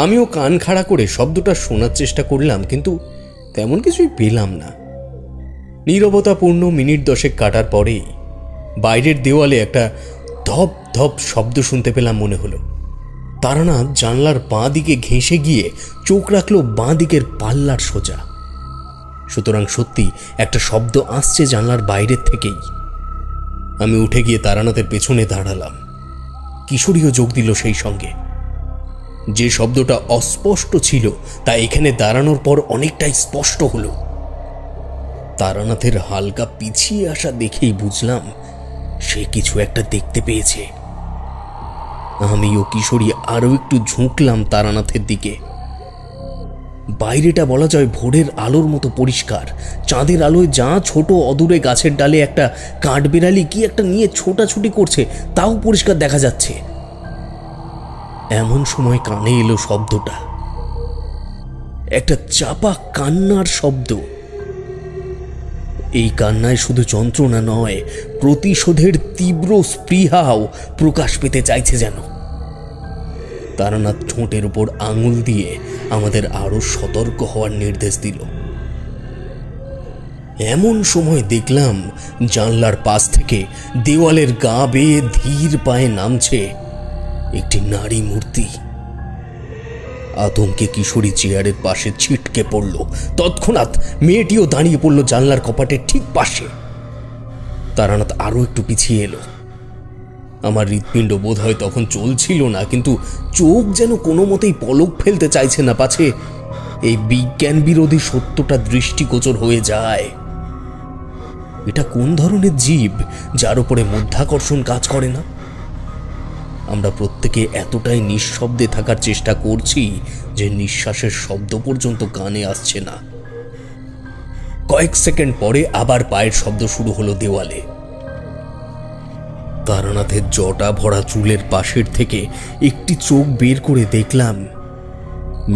আমিও কান খাড়া করে শব্দটা শোনার চেষ্টা করলাম, কিন্তু তেমন কিছুই পেলাম না। নীরবতাপূর্ণ মিনিট 10 কাটার পরেই বাইরের দেওয়ালে একটা ধপ ধপ শব্দ শুনতে পেলাম মনে হলো। তারানাথ জানলার বাঁ দিকে ঘেঁষে গিয়ে চোখ রাখলো বাঁ দিকের পাল্লার সোজা। সুতরাং সত্যি একটা শব্দ আসছে জানলার বাইরের থেকেই। আমি উঠে গিয়ে তারানাথের পেছনে দাঁড়ালাম। কিশোরীও যোগ দিল সেই সঙ্গে। যে শব্দটা অস্পষ্ট ছিল তা এখানে দাঁড়ানোর পর অনেকটাই স্পষ্ট হলো। তারানাথের হালকা পিছিয়ে আসা দেখেই বুঝলাম সে কিছু একটা দেখতে পেয়েছে। আমি ও কিশোরী আরো একটু ঝুঁকলাম তারানাথের দিকে। বাইরেটা বলা যায় ভোরের আলোর মতো পরিষ্কার। চাঁদের আলোয় যা ছোট অদূরে গাছের ডালে একটা কাঠবিড়ালি কি একটা নিয়ে ছোটাছুটি করছে তাও পরিষ্কার দেখা যাচ্ছে। এমন সময় কানে এলো শব্দটা, একটা চাপা কান্নার শব্দ। এই কান্নায় শুধু যন্ত্রণা নয়, প্রতিশোধের তীব্র স্পৃহাও প্রকাশ পেতে চাইছে যেন। তারানাথ ঠোঁটের উপর আঙুল দিয়ে আমাদের আরো সতর্ক হওয়ার নির্দেশ দিল। এমন সময় দেখলাম জানলার পাশ থেকে দেওয়ালের গা বেয়ে ধীর পায়ে নামছে একটি নারী মূর্তি। আতঙ্কে কিশোরী চেয়ারের পাশে ছিটকে পড়ল। তৎক্ষণাৎ মেয়েটিও দাঁড়িয়ে পড়ল জানলার কপাটের ঠিক পাশে। তারানাথ আরো একটু পিছিয়ে এলো। আমার হৃৎপিণ্ড বোধ হয় তখন চলছিল না, কিন্তু চোখ যেন কোনো মতেই পলক ফেলতে চাইছে না, পাছে এই বিজ্ঞান বিরোধী সত্যটা দৃষ্টিগোচর হয়ে যায়। এটা কোন ধরনের জীব যার উপরে মধ্যাকর্ষণ কাজ করে না? আমরা প্রত্যেকে এতটাই নিঃশব্দে থাকার চেষ্টা করছি যে নিঃশ্বাসের শব্দ পর্যন্ত কানে আসছে না। কয়েক সেকেন্ড পরে আবার পায়ের শব্দ শুরু হলো দেওয়ালে। তারানাথের জটা ভরা চুলের পাশের থেকে একটি চোখ বের করে দেখলাম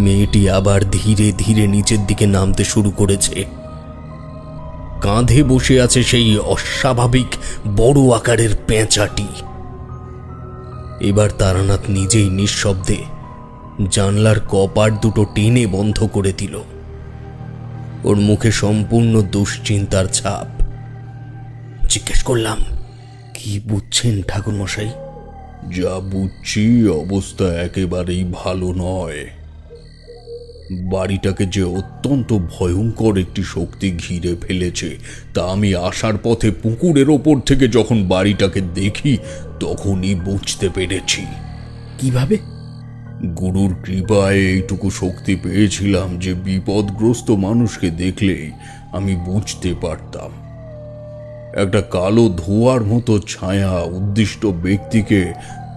মেয়েটি আবার ধীরে ধীরে নিচের দিকে নামতে শুরু করেছে। কাঁধে বসে আছে সেই অস্বাভাবিক বড় আকারের পেঁচাটি। এবার তারানাথ নিজেই নিঃশব্দে জানলার কপাট দুটো টেনে বন্ধ করে দিল। ওর মুখে সম্পূর্ণ দুশ্চিন্তার ছাপ। জিজ্ঞেস করলাম, কি বুঝছেন ঠাকুর মশাই? যা বুঝছি অবস্থা একেবারেই ভালো নয়। বাড়িটাকে যে অত্যন্ত ভয়ঙ্কর একটি শক্তি ঘিরে ফেলেছে তা আমি আসার পথে পুকুরের ওপর থেকে যখন বাড়িটাকে দেখি তখনই বুঝতে পেরেছি। কিভাবে? গুরুর কৃপায় এইটুকু শক্তি পেয়েছিলাম যে বিপদগ্রস্ত মানুষকে দেখলেই আমি বুঝতে পারতাম একটা কালো ধোঁয়ার মতো ছায়া উদ্দিষ্ট ব্যক্তিকে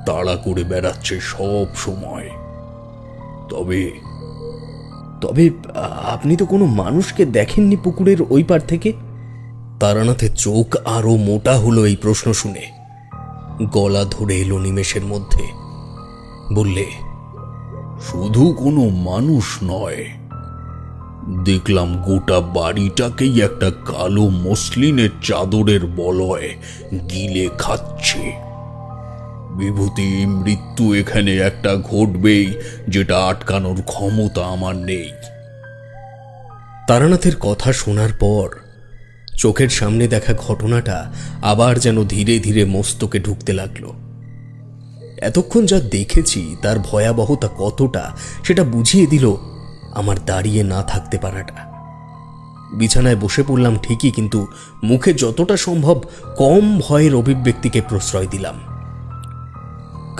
তাড়া করে বেড়াচ্ছে সব সময়। তবে তবে আপনি তো কোনো মানুষকে দেখেননি পুকুরের ওই পার থেকে? তারানাথের চোখ আরো মোটা হলো এই প্রশ্ন শুনে। গলা ধরে এলো নিমেষের মধ্যে। বললে, শুধু কোনো মানুষ নয়, দেখলাম গোটা বাড়িটাকেই একটা কালো মসলিনের চাদরের বলয় গিলে খাচ্ছে। বিভূতি মৃত্যু এখানে একটা ঘটবেই, যেটা আটকানোর ক্ষমতা আমার নেই। তারানাথের কথা শোনার পর চোখের সামনে দেখা ঘটনাটা আবার যেন ধীরে ধীরে মস্তকে ঢুকতে লাগলো। এতক্ষণ যা দেখেছি তার ভয়াবহতা কতটা সেটা বুঝিয়ে দিল আমার দাঁড়িয়ে না থাকতে পারাটা। বিছানায় বসে পড়লাম ঠিকই, কিন্তু মুখে যতটা সম্ভব কম ভয়ের অভিব্যক্তিকে প্রশ্রয় দিলাম।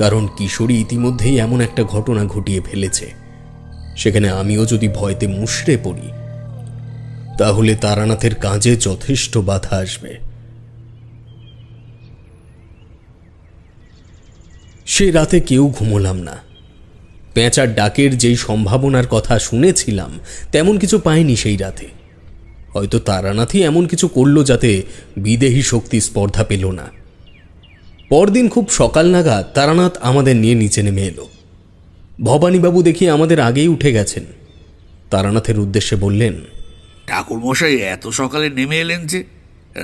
কারণ কিশোরী ইতিমধ্যেই এমন একটা ঘটনা ঘটিয়ে ফেলেছে, সেখানে আমিও যদি ভয়তে মুষড়ে পড়ি তাহলে তারানাথের কাজে যথেষ্ট বাধা আসবে। সে রাতে কেউ ঘুমোলাম না। পেঁচার ডাকের যেই সম্ভাবনার কথা শুনেছিলাম তেমন কিছু পাইনি সেই রাতে। হয়তো তারানাথই এমন কিছু করলো যাতে বিদেহী শক্তি স্পর্ধা পেল না। পরদিন খুব সকাল নাগাদ তারানাথ আমাদের নিয়ে নিচে নেমে এলো। ভবানীবাবু দেখি আমাদের আগেই উঠে গেছেন। তারানাথের উদ্দেশ্যে বললেন, ঠাকুর মশাই এত সকালে নেমে এলেন যে?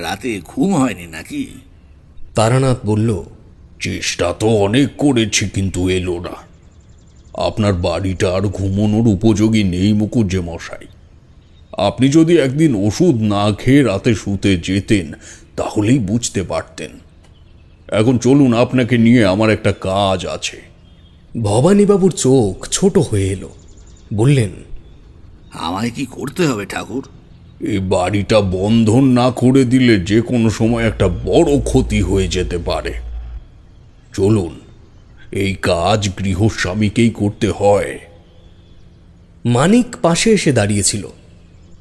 রাতে ঘুম হয়নি নাকি? তারানাথ বলল, চেষ্টা তো অনেক করেছি কিন্তু এলো না। আপনার বাড়িটা আর ঘুমানোর উপযোগী নেই মুকুজ্জে মশাই। আপনি যদি একদিন ওষুধ না খেয়ে রাতে শুতে যেতেন তাহলেই বুঝতে পারতেন। এখন চলুন, আপনাকে নিয়ে আমার একটা কাজ আছে। ভবানীবাবুর চোখ ছোট হয়ে এলো। বললেন, আমায় কি করতে হবে ঠাকুর? এই বাড়িটা বন্ধন না করে দিলে যে কোনো সময় একটা বড় ক্ষতি হয়ে যেতে পারে। চলুন, এই কাজ গৃহস্বামীকেই করতে হয়। মানিক পাশে এসে দাঁড়িয়েছিল।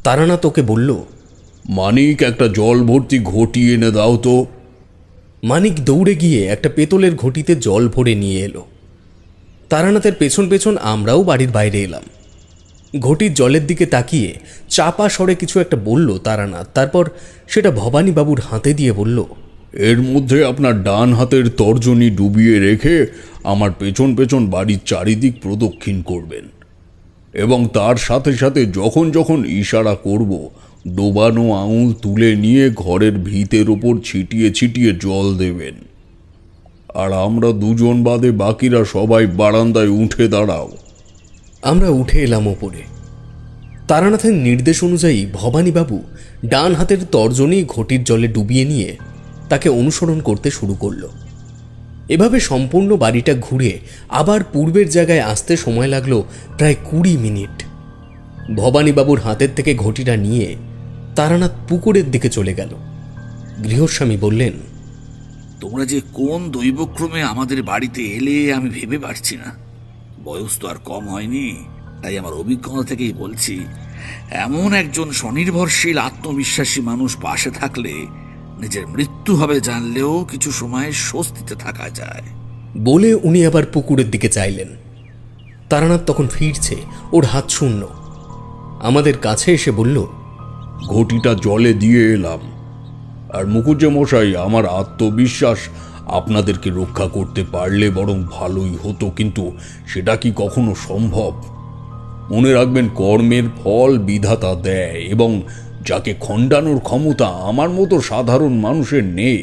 তারানাথ ওকে বলল, মানিক, একটা জল ভর্তি ঘটি এনে দাও তো। মানিক দৌড়ে গিয়ে একটা পেতলের ঘটিতে জল ভরে নিয়ে এলো। তারানাথের পেছন পেছন আমরাও বাড়ির বাইরে এলাম। ঘটির জলের দিকে তাকিয়ে চাপা স্বরে কিছু একটা বলল তারানাথ। তারপর সেটা ভবানীবাবুর হাতে দিয়ে বলল, এর মধ্যে আপনার ডান হাতের তর্জনী ডুবিয়ে রেখে আমার পেছন পেছন বাড়ির চারিদিক প্রদক্ষিণ করবেন এবং তার সাথে সাথে যখন যখন ইশারা করব ডোবানো আঙুল তুলে নিয়ে ঘরের ভিতের ওপর ছিটিয়ে ছিটিয়ে জল দেবেন। আর আমরা দুজন বাদে বাকিরা সবাই বারান্দায় উঠে দাঁড়াও। আমরা উঠে এলাম ওপরে। তারানাথের নির্দেশ অনুযায়ী ভবানীবাবু ডান হাতের তর্জনী ঘটির জলে ডুবিয়ে নিয়ে তাকে অনুসরণ করতে শুরু করল। এভাবে সম্পূর্ণ বাড়িটা ঘুরে আবার পূর্বের জায়গায় আসতে সময় লাগলো প্রায় 20 মিনিট। ভবানীবাবুর হাতের থেকে ঘটিটা নিয়ে তারানাথ পুকুরের দিকে চলে গেল। গৃহস্বামী বললেন, তোমরা যে কোন দৈবক্রমে আমাদের বাড়িতে এলে আমি ভেবে পারছি না। বয়স তো আর কম হয়নি, তাই আমার অভিজ্ঞতা থেকেই বলছি, এমন একজন স্বনির্ভরশীল আত্মবিশ্বাসী মানুষ পাশে থাকলে নিজের মৃত্যু হবে জানলেও কিছু সময় স্বস্তিতে থাকা যায়। বলে উনি আবার পুকুরের দিকে চাইলেন। তারানাথ তখন ফিরছে, ওর হাত শূন্য। আমাদের কাছে এসে বলল, ঘটিটা জলে দিয়ে এলাম। আর মুখুজ্জে মশাই, আমার আত্মবিশ্বাস আপনাদেরকে রক্ষা করতে পারলে বরং ভালোই হতো, কিন্তু সেটা কি কখনো সম্ভব? মনে রাখবেন, কর্মের ফল বিধাতা দেয় এবং যাকে খণ্ডানোর ক্ষমতা আমার মতো সাধারণ মানুষের নেই।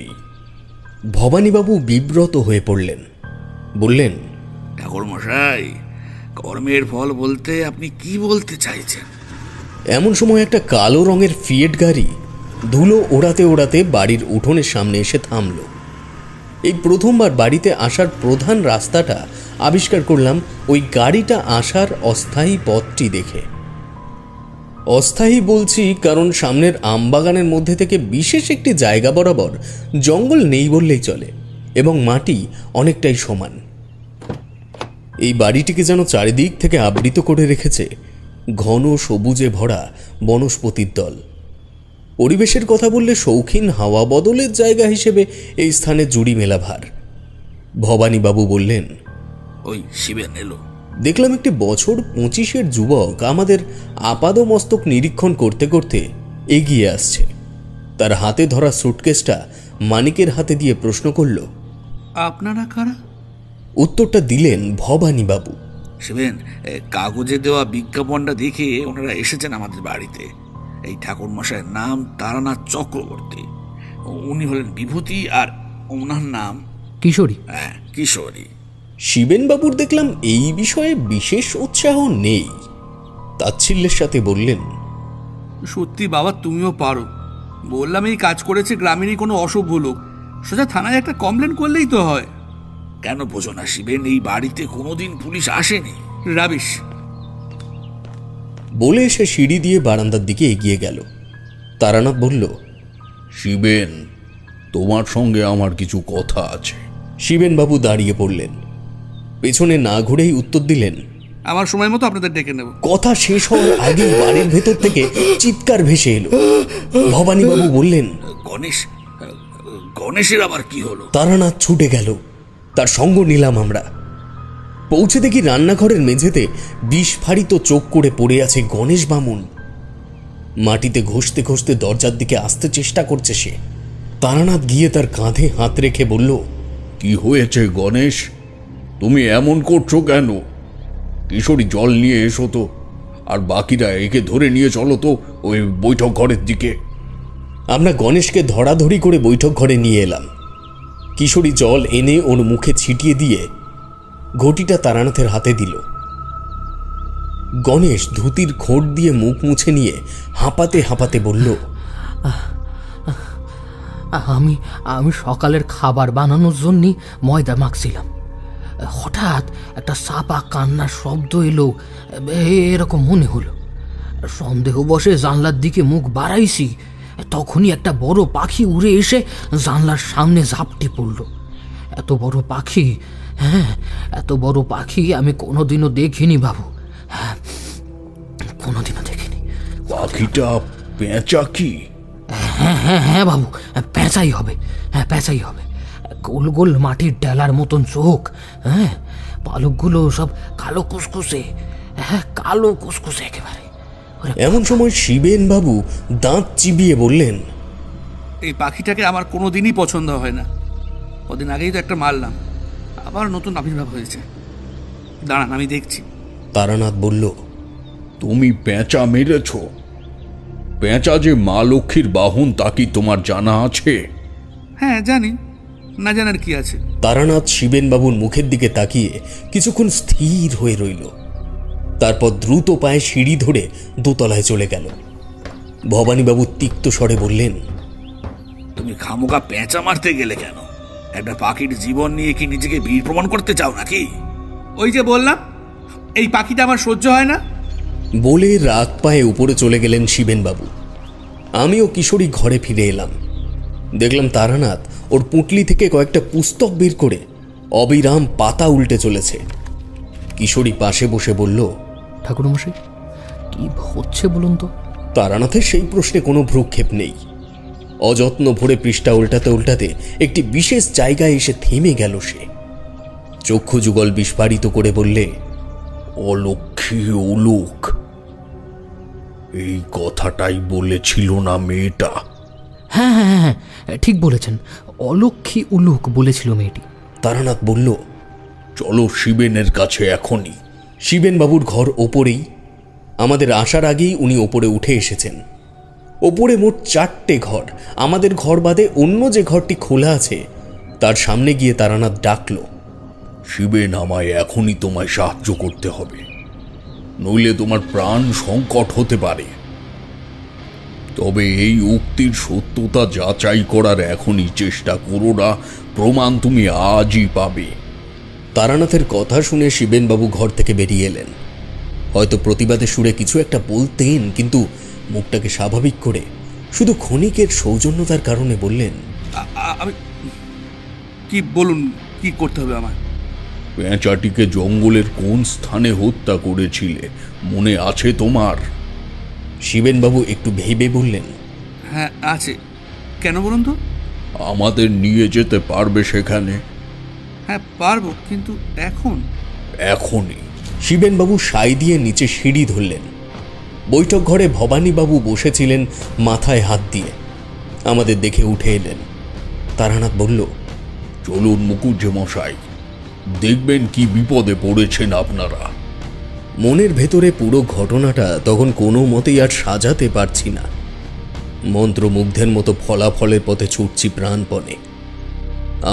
ভবানীবাবু বিব্রত হয়ে পড়লেন। বললেন, ঠাকুর মশাই, কর্মের ফল বলতে আপনি কি বলতে চাইছেন? এমন সময় একটা কালো রঙের ফিয়েট গাড়ি ধুলো ওড়াতে ওড়াতে বাড়ির উঠোনের সামনে এসে থামল। এই প্রথমবার বাড়িতে আসার প্রধান রাস্তাটা আবিষ্কার করলাম ওই গাড়িটা আসার অস্থায়ী পথটি দেখে। অস্থায়ী বলছি কারণ সামনের আমবাগানের মধ্যে থেকে বিশেষ একটি জায়গা বরাবর জঙ্গল নেই বললেই চলে এবং মাটি অনেকটাই সমান। এই বাড়িটিকে যেন চারিদিক থেকে আবৃত করে রেখেছে ঘন সবুজে ভরা বনস্পতির দল। পরিবেশের কথা বললে শৌখিন হাওয়া বদলের জায়গা হিসেবে এই স্থানে জুড়ি মেলা ভার। ভবানীবাবু বললেন, ওই শিবেন এলো। দেখলাম একটি বছর 25-এর যুবক আমাদের আপাদমস্তক নিরীক্ষণ করতে করতে এগিয়ে আসছে। তার হাতে ধরা সুটকেসটা মানিকের হাতে দিয়ে প্রশ্ন করল, আপনারা কারা? উত্তরটা দিলেন ভবানীবাবু। শিবেন, কাগজে দেওয়া বিজ্ঞাপনটা দেখে ওনারা এসেছেন আমাদের বাড়িতে। এই ঠাকুর মশাইয়ের নাম তারানাথ চক্রবর্তী। উনি হলেন বিভূতি আর ওনার নাম কিশোরী। হ্যাঁ, কিশোরী। শিবেনবাবুর দেখলাম এই বিষয়ে বিশেষ উৎসাহ নেই। তাচ্ছিল্যের সাথে বললেন, সত্যি বাবা, তুমিও পারো। বললাম এই কাজ করেছে গ্রামেরই কোনো অসভ্য লোক, সোজা থানায় একটা কমপ্লেন করলেই তো হয়। কেন বোঝো না শিবেন, এই বাড়িতে কোনোদিন পুলিশ আসেনি। রাবিশ। বলে সে সিঁড়ি দিয়ে বারান্দার দিকে এগিয়ে গেল। তারানাথ বলল, শিবেন, তোমার সঙ্গে আমার কিছু কথা আছে। শিবেনবাবু দাঁড়িয়ে পড়লেন। পেছনে না ঘুরেই উত্তর দিলেন, আমার সময় মতো আপনাদের ডেকে নেব। কথা শেষ হওয়ার আগেই বাড়ির ভেতর থেকে চিৎকার ভেসে এলো। ভবানীবাবু বললেন, গণেশ, গণেশের আবার কি হলো? তারানাথ ছুটে গেল। তার সঙ্গ নিলাম আমরা। পৌঁছে দেখি রান্নাঘরের মেঝেতে বিস্ফারিত চোখ করে পড়ে আছে গণেশ বামুন। মাটিতে ঘষতে ঘষতে দরজার দিকে আসতে চেষ্টা করছে সে। তারানাথ গিয়ে তার কাঁধে হাত রেখে বলল, কি হয়েছে গণেশ? তুমি এমন করছো কেন? কিশোরী, জল নিয়ে এসো তো, আর বাকিরা একে ধরে নিয়ে চলো তো ওই বৈঠক ঘরের দিকে। আমরা গণেশকে ধরাধরি করে বৈঠক ঘরে নিয়ে এলাম। কিশোরী জল এনে ওর মুখে ছিটিয়ে দিয়ে ঘটিটা তারানাথের হাতে দিল। গণেশ ধুতির খোঁট দিয়ে মুখ মুছে নিয়ে হাঁপাতে হাঁপাতে বলল, আমি সকালের খাবার বানানোর জন্য ময়দা মাখছিলাম। হঠাৎ একটা চাপা কান্নার শব্দ এলো, এরকম মনে হলো। সন্দেহবশে জানলার দিকে মুখ বাড়াইছি, তখনই একটা বড় পাখি উড়ে এসে জানলার সামনে ঝাপটে পড়ল। এত বড় পাখি, হ্যাঁ, এত বড় পাখি আমি কোনোদিনও দেখিনি বাবু। হ্যাঁ, কোনোদিনও দেখিনি। পাখিটা পেঁচা কি? হ্যাঁ হ্যাঁ হ্যাঁ বাবু, পেঁচাই হবে। হ্যাঁ, পেঁচাই হবে। গোল গোল মাটির ডেলার মতন চোখ, হ্যাঁ, পালকগুলো সব কালো কুসকুসে, হ্যাঁ, কালো কুসকুসে একেবারে। এমন সময় শিবেন বাবু দাঁত চিবিয়ে বললেন, এই পাখিটাকে আমার কোনো দিনই পছন্দ হয় না। কদিন আগেই তো একটা মারলাম, আবার নতুন আবির্ভাব হয়েছে। দাঁড়ান, আমি দেখছি। তারানাথ বলল, তুমি পেঁচা মেরেছ? পেঁচা যে মা লক্ষ্মীর বাহন তা কি তোমার জানা আছে? হ্যাঁ জানি, না জানার কি আছে। তারানাথ শিবেন বাবুর মুখের দিকে তাকিয়ে কিছুক্ষণ স্থির হয়ে রইল। তারপর দ্রুত পায়ে সিঁড়ি ধরে দোতলায় চলে গেল। ভবানীবাবু তিক্ত স্বরে বললেন, তুমি খামোকা পেঁচা মারতে গেলে কেন? একটা পাখির জীবন নিয়ে কি নিজেকে বীর প্রমাণ করতে চাও নাকি? ওই যে বললাম, এই পাখিটা আমার সহ্য হয় না। বলে রাগ পায়ে উপরে চলে গেলেন শিবেনবাবু। আমিও কিশোরী ঘরে ফিরে এলাম। দেখলাম তারানাথ ওর পুঁটলি থেকে কয়েকটা পুস্তক বের করে অবিরাম পাতা উল্টে চলেছে। কিশোরী পাশে বসে বলল, ঠাকুরমশাই, কি হচ্ছে বলুন তো? তারানাথের সেই প্রশ্নে কোনো ভ্রুক্ষেপ নেই। অযত্ন ভরে পৃষ্ঠা উল্টাতে উল্টাতে একটি বিশেষ জায়গায় এসে থেমে গেল সে। চক্ষু যুগল বিস্ফারিত করে বললে, অলক্ষ্মী উলুক, এই কথাটাই বলেছিল না মেয়েটা? হ্যাঁ হ্যাঁ হ্যাঁ, ঠিক বলেছেন, অলক্ষ্মী উলুক বলেছিল মেয়েটি। তারানাথ বলল, চলো শিবেনের কাছে এখনই। শিবেনবাবুর ঘর ওপরেই। আমাদের আসার আগেই উনি ওপরে উঠে এসেছেন। ওপরে মোট 4টে ঘর। আমাদের ঘর বাদে অন্য যে ঘরটি খোলা আছে তার সামনে গিয়ে তারানাথ ডাকল, শিবেন, আমায় এখনই তোমায় সাহায্য করতে হবে, নইলে তোমার প্রাণ সংকট হতে পারে। তবে এই উক্তির সত্যতা যাচাই করার এখনই চেষ্টা করো না, প্রমাণ তুমি আজই পাবে। তারানাথের কথা শুনে শিবেনবাবু ঘর থেকে বেরিয়ে এলেন। হয়তো প্রতিবাদের সুরে কিছু একটা বলতেন, কিন্তু মুখটাকে স্বাভাবিক করে শুধু ক্ষণিকের সৌজন্যতার কারণে বললেন, আমি কি, বলুন কি করতে হবে আমার? পেঁচাটিকে জঙ্গলের কোন স্থানে হত্যা করেছিলে মনে আছে তোমার? শিবেনবাবু একটু ভেবে বললেন, হ্যাঁ আছে। কেন বলুন তো? আমাদের নিয়ে যেতে পারবে সেখানে? হ্যাঁ পারবো, কিন্তু এখন? এখনই। শিবেনবাবু সাই দিয়ে নিচে সিঁড়ি ধরলেন। বৈঠক ঘরে ভবানীবাবু বসেছিলেন মাথায় হাত দিয়ে। আমাদের দেখে উঠে এলেন। তারানাথ বলল, চলুন মুকুজ্জে মশাই, দেখবেন কি বিপদে পড়েছেন আপনারা। মনের ভেতরে পুরো ঘটনাটা তখন কোনো মতেই আর সাজাতে পারছি না। মন্ত্রমুগ্ধের মতো ফলাফলের পথে ছুটছি প্রাণপণে।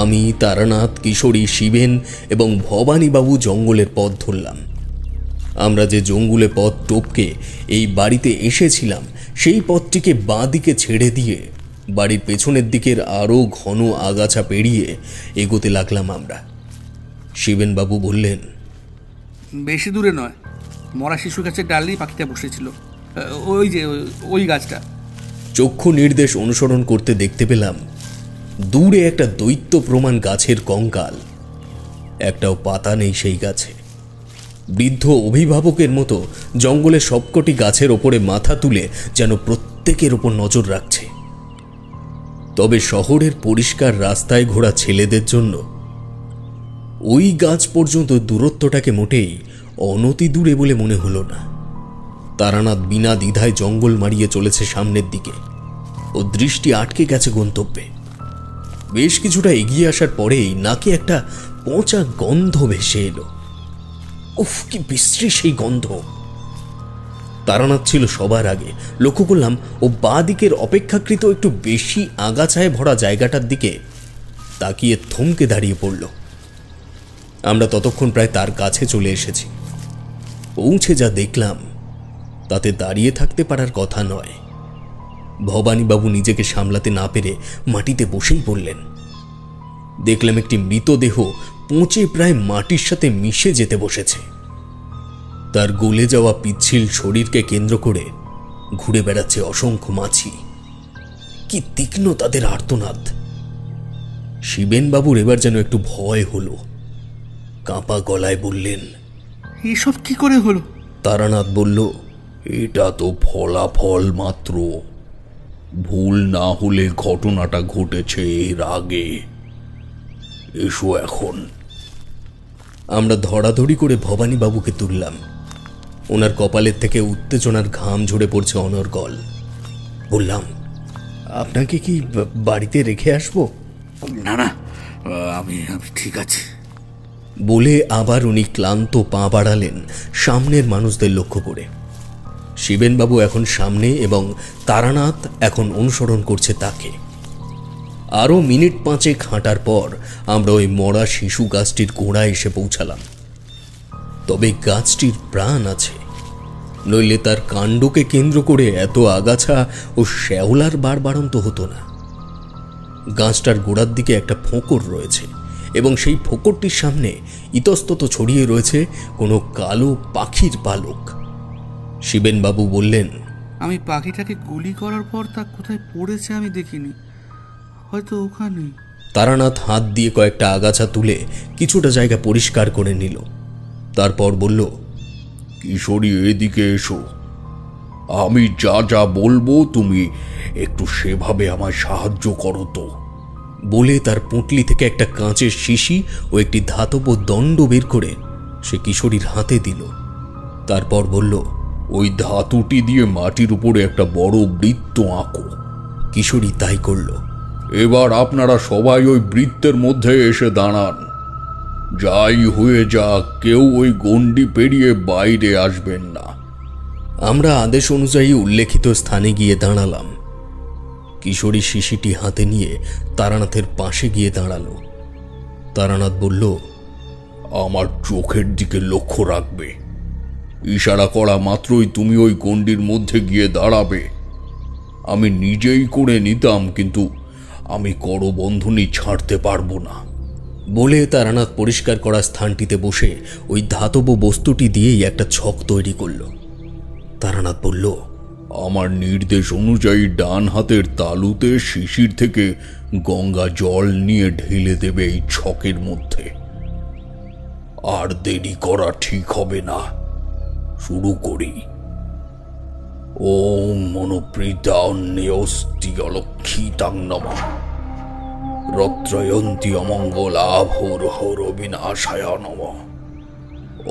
আমি, তারানাথ, কিশোরী, শিবেন এবং ভবানীবাবু জঙ্গলের পথ ধরলাম। আমরা যে জঙ্গলে পথ টপকে এই বাড়িতে এসেছিলাম সেই পথটিকে বাঁ দিকে ছেড়ে দিয়ে বাড়ির পেছনের দিকের আরও ঘন আগাছা পেরিয়ে এগোতে লাগলাম আমরা। শিবেনবাবু বললেন, বেশি দূরে নয়, মরা শিশু গাছের ডালেই পাখিটা বসেছিল, ওই যে ওই গাছটা। চক্ষু নির্দেশ অনুসরণ করতে দেখতে পেলাম দূরে একটা দৈত্য প্রমাণ গাছের কঙ্কাল। একটাও পাতা নেই সেই গাছে। বৃদ্ধ অভিভাবকের মতো জঙ্গলে সবকটি গাছের ওপরে মাথা তুলে যেন প্রত্যেকের ওপর নজর রাখছে। তবে শহরের পরিষ্কার রাস্তায় ঘোরা ছেলেদের জন্য ওই গাছ পর্যন্ত দূরত্বটাকে মোটেই অনতি দূরে বলে মনে হলো না। তারানাথ বিনা দ্বিধায় জঙ্গল মারিয়ে চলেছে সামনের দিকে। ও দৃষ্টি আটকে গেছে গন্তব্যে। বেশ কিছুটা এগিয়ে আসার পরেই নাকে একটা পচা গন্ধ ভেসে এলো। উফ, কি বিশ্রী সেই গন্ধ! তারানাথ ছিল সবার আগে। লক্ষ্য করলাম ও বাঁ দিকের অপেক্ষাকৃত একটু বেশি আগাছায় ভরা জায়গাটার দিকে তাকিয়ে থমকে দাঁড়িয়ে পড়ল। আমরা ততক্ষণ প্রায় তার কাছে চলে এসেছি। পৌঁছে যা দেখলাম তাতে দাঁড়িয়ে থাকতে পারার কথা নয়। ভবানীবাবু নিজেকে সামলাতে না পেরে মাটিতে বসেই পড়লেন। দেখলাম একটি মৃতদেহ পচে প্রায় মাটির সাথে মিশে যেতে বসেছে। তার গলে যাওয়া পিচ্ছিল শরীরকে কেন্দ্র করে ঘুরে বেড়াচ্ছে অসংখ্য মাছি। কি তীক্ষ্ণ তাদের আর্তনাদ! শিবেনবাবুর এবার যেন একটু ভয় হলো। কাঁপা গলায় বললেন, এসব কি করে হলো? তারানাথ বলল, এটা তো ফলাফল মাত্র। ভুল না হলে ঘটনাটা ঘটেছে এর আগে। এসো এখন। আমরা ধরাধরি করে ভবানীবাবুকে তুললাম। ওনার কপালের থেকে উত্তেজনার ঘাম ঝরে পড়ছে অনর্গল। বললাম, আপনাকে কি বাড়িতে রেখে আসবো? না না, আমি ঠিক আছে। বলে আবার উনি ক্লান্ত পা বাড়ালেন সামনের মানুষদের লক্ষ্য করে। শিবেনবাবু এখন সামনে এবং তারানাথ এখন অনুসরণ করছে তাকে। আরও মিনিট 5 হাঁটার পর আমরা ওই মরা শিশু গাছটির গোড়ায় এসে পৌঁছালাম। তবে গাছটির প্রাণ আছে, নইলে তার কাণ্ডকে কেন্দ্র করে এত আগাছা ও শ্যাওলার বাড়বাড়ন্ত হতো না। গাছটার গোড়ার দিকে একটা ফোঁকর রয়েছে এবং সেই ফোঁকরটির সামনে ইতস্তত ছড়িয়ে রয়েছে কোনো কালো পাখির পালক। শিবেনবাবু বললেন, আমি পাখিটাকে গুলি করার পর তা কোথায় পড়েছে আমি দেখিনি, হয়তো ওখানে। তারানাথ হাত দিয়ে কয়েকটা আগাছা তুলে কিছুটা জায়গা পরিষ্কার করে নিল। তারপর বলল, কিশোরী, এদিকে এসো। আমি যা যা বলবো তুমি একটু সেভাবে আমায় সাহায্য করো তো। বলে তার পুঁটলি থেকে একটা কাঁচের শিশি ও একটি ধাতব দণ্ড বের করে সে কিশোরীর হাতে দিল। তারপর বলল, ওই ধাতুটি দিয়ে মাটির উপরে একটা বড় বৃত্ত আঁকো। কিশোরী তাই করল। এবার আপনারা সবাই ওই বৃত্তের মধ্যে এসে দাঁড়ান। যাই হয়ে যাক, কেউ ওই গণ্ডি পেরিয়ে বাইরে আসবেন না। আমরা আদেশ অনুযায়ী উল্লেখিত স্থানে গিয়ে দাঁড়ালাম। কিশোরী শিশিটি হাতে নিয়ে তারানাথের পাশে গিয়ে দাঁড়ালো। তারানাথ বলল, আমার চোখের দিকে লক্ষ্য রাখবে। ইশারা করা মাত্রই তুমি ওই গণ্ডির মধ্যে গিয়ে দাঁড়াবে। আমি নিজেই করে নিতাম, কিন্তু আমি করবন্ধনী ছাড়তে পারবো না। বলে তারানাথ পরিষ্কার করা স্থানটিতে বসে ওই ধাতব বস্তুটি দিয়েই একটা ছক তৈরি করল। তারানাথ বলল, আমার নির্দেশ অনুযায়ী ডান হাতের তালুতে শিশির থেকে গঙ্গা জল নিয়ে ঢেলে দেবে এই ছকের মধ্যে। আর দেরি করা ঠিক হবে না, শুরু করি। ওম মনোপ্রীতান্যস্তি অলক্ষিতাং নমঃ রত্রয়ন্তী অমঙ্গলাভোর বিনাশায় নমঃ।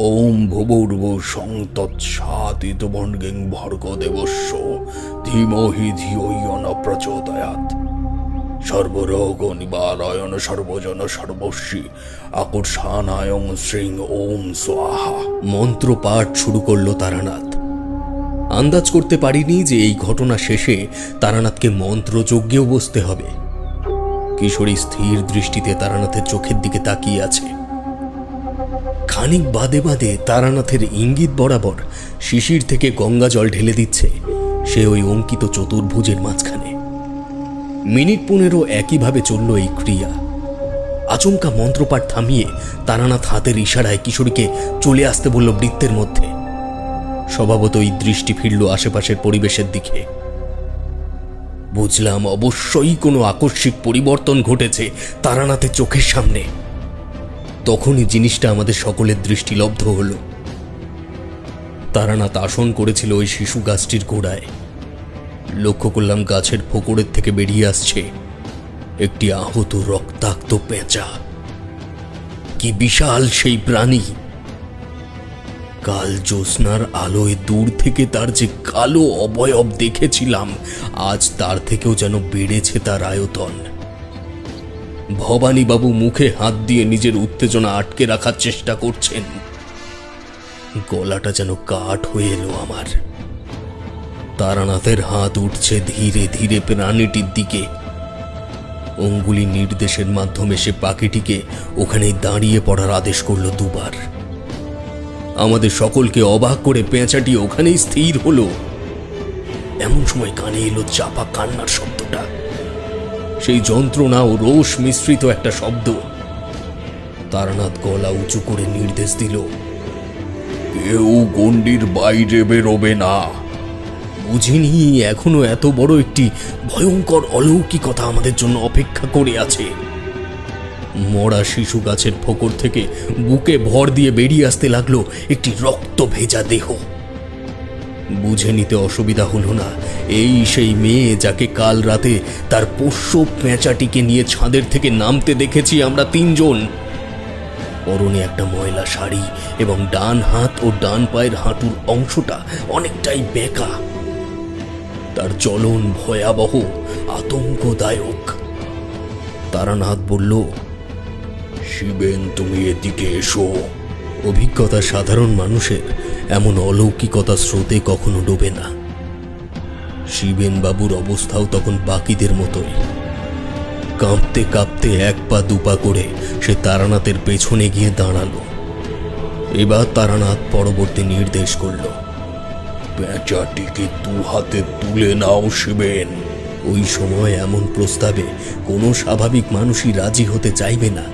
ওম ভুবুর্ভুবঃ তৎসাদিতবর্গেং ভর্গদেবস্য ধীমহি ধিয়ো ইয়ো ন প্রচোদয়াৎ। সর্বরোগ নিবারয়ণ সর্বজন সর্বস্বী আকর্ষণায়ং শ্রীং ওম স্বাহা। মন্ত্র পাঠ শুরু করল তারানাথ। আন্দাজ করতে পারিনি যে এই ঘটনা শেষে তারানাথকে মন্ত্রযজ্ঞেও বসতে হবে। কিশোরী স্থির দৃষ্টিতে তারানাথের চোখের দিকে তাকিয়ে আছে। খানিক বাদে বাদে তারানাথের ইঙ্গিত বরাবর শিশির থেকে গঙ্গা জল ঢেলে দিচ্ছে সে ওই অঙ্কিত চতুর্ভুজের মাঝখানে। মিনিট 15 একইভাবে চলল এই ক্রিয়া। আচমকা মন্ত্রপাঠ থামিয়ে তারানাথ হাতের ইশারায় কিশোরীকে চলে আসতে বলল বৃত্তের মধ্যে। স্বভাবতই দৃষ্টি ফিরল আশেপাশের পরিবেশের দিকে। বুঝলাম অবশ্যই কোনো আকস্মিক পরিবর্তন ঘটেছে তারানাথের চোখের সামনে। তখনই জিনিসটা আমাদের সকলের দৃষ্টিলব্ধ হল। তারানাথ আসন করেছিল ওই শিশু গাছটির গোড়ায়। লক্ষ্য করলাম গাছের ফোকরের থেকে বেরিয়ে আসছে একটি আহত রক্তাক্ত পেঁচা। কি বিশাল সেই প্রাণী! কাল জ্যোৎস্নার আলোয় দূর থেকে তার যে কালো অবয়ব দেখেছিলাম, আজ তার থেকেও যেন বেড়েছে তার আয়তন। ভবানীবাবু মুখে হাত দিয়ে নিজের উত্তেজনা আটকে রাখার চেষ্টা করছেন। গলাটা যেন কাঠ হয়ে এলো আমার। তারানাথের হাত উঠছে ধীরে ধীরে প্রাণীটির দিকে। অঙ্গুলি নির্দেশের মাধ্যমে সে পাখিটিকে ওখানে দাঁড়িয়ে পড়ার আদেশ করল দুবার। আমাদের সকলকে অবাক করে পেঁচাটি ওখানেই স্থির হলো। এমন সময় কানে এলো চাপা কান্নার শব্দটা। সেই যন্ত্রণা ও রোষ মিশ্রিত একটা শব্দ। তারানাথ গলা উঁচু করে নির্দেশ দিল, কেউ গণ্ডির বাইরে বেরোবে না। বুঝিনি এখনো এত বড় একটি ভয়ঙ্কর অলৌকিকতা আমাদের জন্য অপেক্ষা করে আছে। মরা শিশু গাছের ফোকর থেকে বুকে ভর দিয়ে বেরিয়ে আসতে লাগলো একটি রক্ত ভেজা দেহ। বুঝে নিতে অসুবিধা হলো না, এই সেই মেয়ে যাকে কাল রাতে তার পোষ্য পেঁচাটিকে নিয়ে ছাদের থেকে নামতে দেখেছি আমরা তিনজন। পরনে একটা ময়লা শাড়ি এবং ডান হাত ও ডান পায়ের হাঁটুর অংশটা অনেকটাই বেঁকা। তার চলন ভয়াবহ, আতঙ্কদায়ক। তারানাথ বলল, শিবেন, তুমি এদিকে এসো। অভিজ্ঞতা সাধারণ মানুষের এমন অলৌকিকতা স্রোতে কখনো ডোবে না। শিবেন বাবুর অবস্থাও তখন বাকিদের মতোই। কাঁপতে কাঁপতে এক পা দুপা করে সে তারানাথের পেছনে গিয়ে দাঁড়ালো। এবার তারানাথ পরবর্তী নির্দেশ করল, পেঁচাটিকে 2 হাতে তুলে নাও শিবেন। ওই সময় এমন প্রস্তাবে কোনো স্বাভাবিক মানুষই রাজি হতে চাইবে না।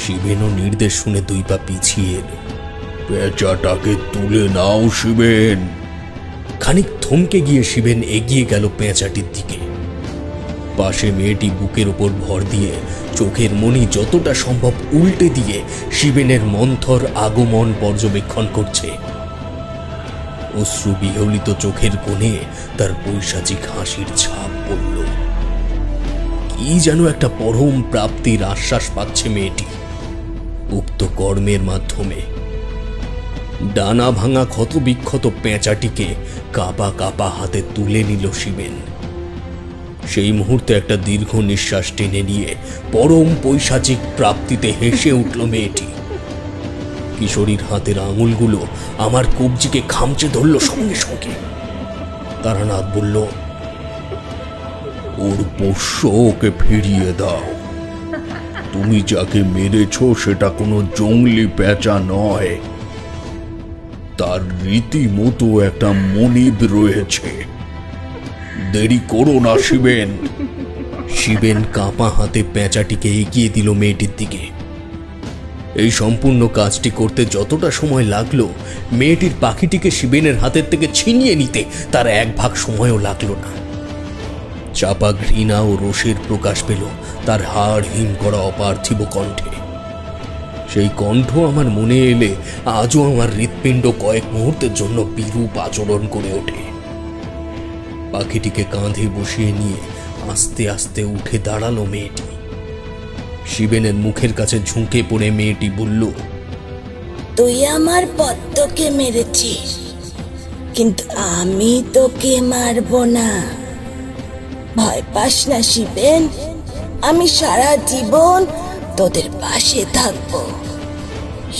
শিবেনও নির্দেশ শুনে 2 পা পিছিয়ে এলো। পেঁচাটাকে তুলে নাও শিবেন। খানিক থমকে গিয়ে শিবেন এগিয়ে গেল পেঁচাটির দিকে। পাশে মেয়েটি বুকের উপর ভর দিয়ে চোখের মনি যতটা সম্ভব উল্টে দিয়ে শিবেনের মন্থর আগমন পর্যবেক্ষণ করছে। অশ্রু বিহলিত চোখের কোণে তার পৈশাচিক হাসির ছাপ পড়ল। কি যেন একটা পরম প্রাপ্তির আশ্বাস পাচ্ছে মেয়েটি উক্ত কর্মের মাধ্যমে। ডানা ভাঙা ক্ষত বিক্ষত পেঁচাটিকে কাপা কাপা হাতে তুলে নিল শিবেন। সেই মুহূর্তে একটা দীর্ঘ নিঃশ্বাস টেনে নিয়ে পরম পৈশাচিক প্রাপ্তিতে হেসে উঠল মেয়েটি। কিশোরীর হাতের আঙুলগুলো আমার কবজিকে খামচে ধরল সঙ্গে সঙ্গে। তারানাথ বলল, ওর পোষ্য ওকে ফিরিয়ে দাও। তুমি যাকে মেরেছ সেটা কোনো জঙ্গলি পেঁচা নয়, তার রীতিমতো একটা মনিব রয়েছে। দেরি করো না শিবেন। শিবেন কাঁপা হাতে পেঁচাটিকে এগিয়ে দিল মেয়েটির দিকে। এই সম্পূর্ণ কাজটি করতে যতটা সময় লাগলো, মেয়েটির পাখিটিকে শিবেনের হাতের থেকে ছিনিয়ে নিতে তার 1 ভাগ সময়ও লাগলো না। চাপা ঘৃণা ও রোষের প্রকাশ পেল তার হাড় হিম করা অপার্থিব কণ্ঠে। সেই কণ্ঠ আমার মনে এলে আজও আমার হৃৎপিণ্ড কয়েক মুহূর্তের জন্য বিরূপ আচরণ করে ওঠে। পাখিটিকে কাঁধে বসিয়ে নিয়ে আস্তে আস্তে উঠে দাঁড়ালো মেয়েটি। শিবেনের মুখের কাছে ঝুঁকে পড়ে মেয়েটি বলল, তুই আমার পদ্মকে মেরেছিস, কিন্তু আমি তোকে মারব না। ভয় পাস না শিবেন, আমি সারা জীবন তোদের পাশে থাকব।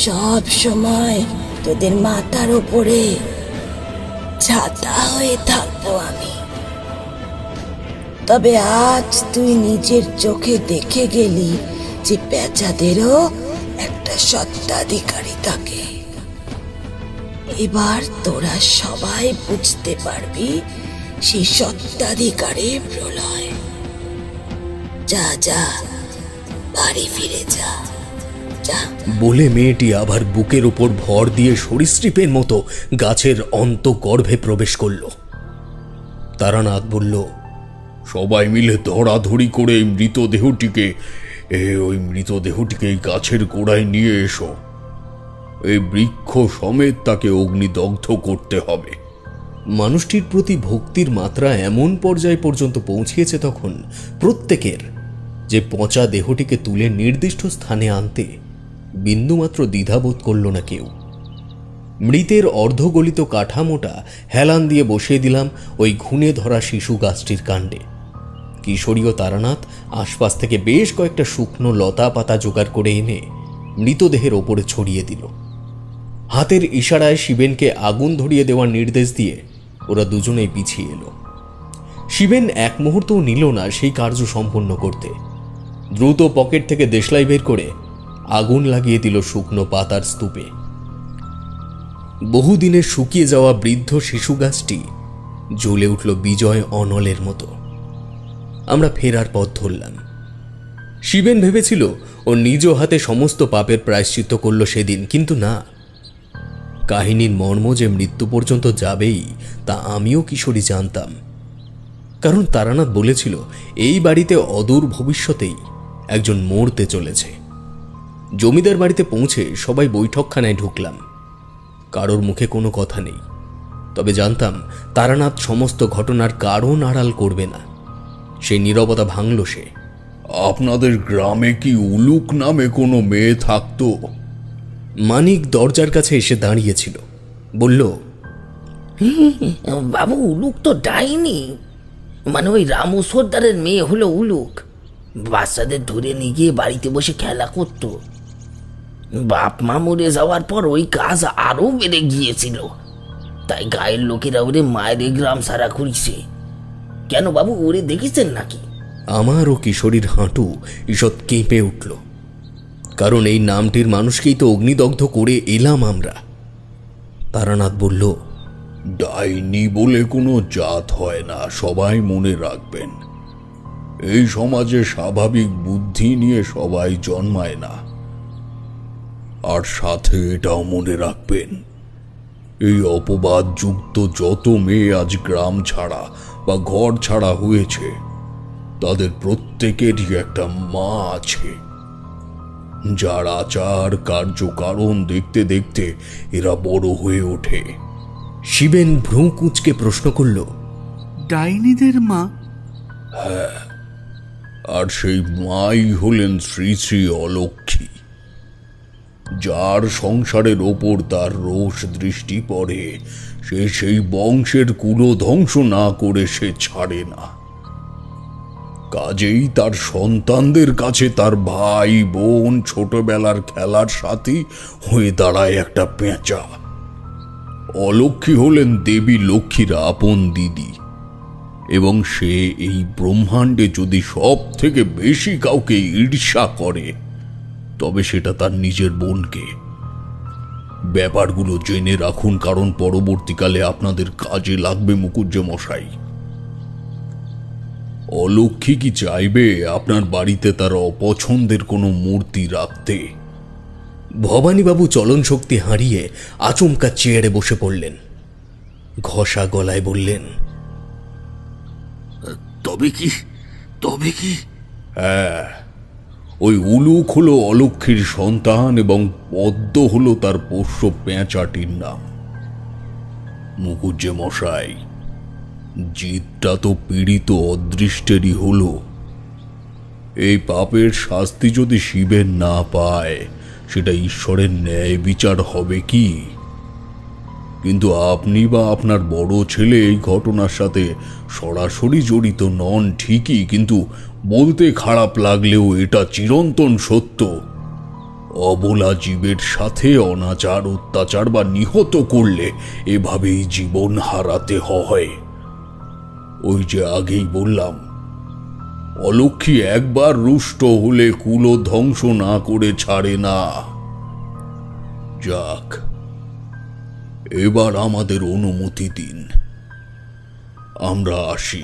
সব সময় তোদের মাথার উপরে ছাতা হয়ে থাকবো আমি। তবে আজ তুই নিজের চোখে দেখে গেলি যে পেঁচাদেরও একটা সত্ত্বাধিকারী থাকে। এবার তোরা সবাই বুঝতে পারবি সেই সত্ত্বাধিকারের প্রলয়। যা যা, বাড়ি ফিরে যা। বলে মেয়েটি আবার বুকের উপর ভর দিয়ে সরীসৃপের মতো গাছের অন্তঃগর্ভে প্রবেশ করল। তারানাথ বলল, সবাই মিলে ধরাধরি করে এই মৃতদেহটিকে এই গাছের গোড়ায় নিয়ে এসো। এই বৃক্ষ সমেত তাকে অগ্নিদগ্ধ করতে হবে। মানুষটির প্রতি ভক্তির মাত্রা এমন পর্যায় পর্যন্ত পৌঁছিয়েছে তখন প্রত্যেকের, যে পচা দেহটিকে তুলে নির্দিষ্ট স্থানে আনতে বিন্দুমাত্র দ্বিধাবোধ করল না কেউ। মৃতের অর্ধগলিত কাঠামোটা হেলান দিয়ে বসিয়ে দিলাম ওই ঘুণে ধরা শিশু গাছটির কাণ্ডে। কিশোরী ও তারানাথ আশপাশ থেকে বেশ কয়েকটা শুকনো লতা পাতা জোগাড় করে এনে মৃতদেহের ওপরে ছড়িয়ে দিল। হাতের ইশারায় শিবেনকে আগুন ধরিয়ে দেওয়ার নির্দেশ দিয়ে ওরা দুজনেই পিছিয়ে এলো। শিবেন এক মুহূর্তও নিল না সেই কার্য সম্পন্ন করতে। দ্রুত পকেট থেকে দেশলাই বের করে আগুন লাগিয়ে দিল শুকনো পাতার স্তূপে। বহুদিনের শুকিয়ে যাওয়া বৃদ্ধ শিশু গাছটি জ্বলে উঠল বিজয় অনলের মতো। আমরা ফেরার পথ ধরলাম। শিবেন ভেবেছিল ও নিজ হাতে সমস্ত পাপের প্রায়শ্চিত্ত করল সেদিন, কিন্তু না। কাহিনীর মর্ম যে মৃত্যু পর্যন্ত যাবেই তা আমিও কিশোরী জানতাম। কারণ তারানাথ বলেছিল এই বাড়িতে অদূর ভবিষ্যতেই একজন মরতে চলেছে। জমিদার বাড়িতে পৌঁছে সবাই বৈঠকখানায় ঢুকলাম। কারোর মুখে কোনো কথা নেই, তবে জানতাম তারানাথ সমস্ত ঘটনার কারণ আড়াল করবে না। সেই নীরবতা ভাঙল সে। আপনাদের গ্রামে কি উলুক নামে কোনো মেয়ে থাকতো? মানিক দরজার কাছে এসে দাঁড়িয়েছিল, বলল, বাবু উলুক তো ডাইনি, মানে ওই রামু সর্দারের মেয়ে হলো উলুক। বাচ্চাদের ধরে নিয়ে গিয়ে বাড়িতে বসে খেলা করত। বাপ মা মরে যাওয়ার পর ওই কাজ আরো বেড়ে গিয়েছিল, তাই গায়ের লোকেরা ওরে মায়ের গ্রাম সারা করিছে। কেন বাবু, ওরে দেখেছেন নাকি? আমার ও কিশোরীর হাঁটু ঈষৎ কেঁপে উঠল, কারণ এই নামটির মানুষকেই তো অগ্নিদগ্ধ করে এলাম আমরা। তারানাথ বলল, ডাইনি বলে কোনো জাত হয় না, সবাই মনে রাখবেন। এই সমাজে স্বাভাবিক বুদ্ধি নিয়ে সবাই জন্মায় না। আর সাথে এটাও মনে রাখবেন, এই অপবাদযুক্ত যত মেয়ে আজ গ্রাম ছাড়া বা ঘর ছাড়া হয়েছে, তাদের প্রত্যেকেরই একটা মা আছে, যার আচার কার্যকারণ দেখতে দেখতে এরা বড় হয়ে ওঠে। শিবেন ভ্রু কুঁচকে প্রশ্ন করল, ডাইনিদের মা? আর সেই মাই হলেন শ্রী শ্রী অলক্ষ্মী, যার সংসারের ওপর তার রোষ দৃষ্টি পড়ে সে সেই বংশের কুলধ্বংস না করে সে ছাড়ে না। কাজেই তার সন্তানদের কাছে তার ভাই বোন ছোটবেলার খেলার সাথী হয়ে দাঁড়ায় একটা পেঁচা। অলক্ষ্মী হলেন দেবী লক্ষ্মীর আপন দিদি, এবং সে এই ব্রহ্মাণ্ডে যদি সব থেকে বেশি কাউকে ঈর্ষা করে তবে সেটা তার নিজের বোনকে। ব্যাপারগুলো জেনে রাখুন, কারণ পরবর্তীকালে আপনাদের কাজে লাগবে মুকুজ্জে মশাই। অলক্ষ্মী কি চাইবে আপনার বাড়িতে তার অপছন্দের কোনো মূর্তি রাখতে? ভবানীবাবু চলন শক্তি হারিয়ে আচমকা চেয়ারে বসে পড়লেন। ঘষা গলায় বললেন, তবে কি? হ্যাঁ, ওই উলুক হলো অলক্ষ্মীর সন্তান এবং পদ্ম হলো তার পোষ্য পেঁচাটির নাম। মুকুজ্জে মশাই, জিতটা তো পীড়িত অদৃষ্টেরই হলো। এই পাপের শাস্তি যদি শিবের না পায় সেটা ঈশ্বরের ন্যায় বিচার হবে কি? কিন্তু আপনি বা আপনার বড় ছেলে এই ঘটনার সাথে সরাসরি জড়িত নন ঠিকই, কিন্তু বলতে খারাপ লাগলেও এটা চিরন্তন সত্য। অবলা জীবের সাথে অনাচার অত্যাচার বা নিহত করলে এভাবেই জীবন হারাতে হয়। ওই যে আগেই বললাম, অলক্ষ্মী একবার রুষ্ট হলে কুল ধ্বংস না করে ছাড়ে না। যাক, এবার আমাদের অনুমতি দিন, আমরা আসি।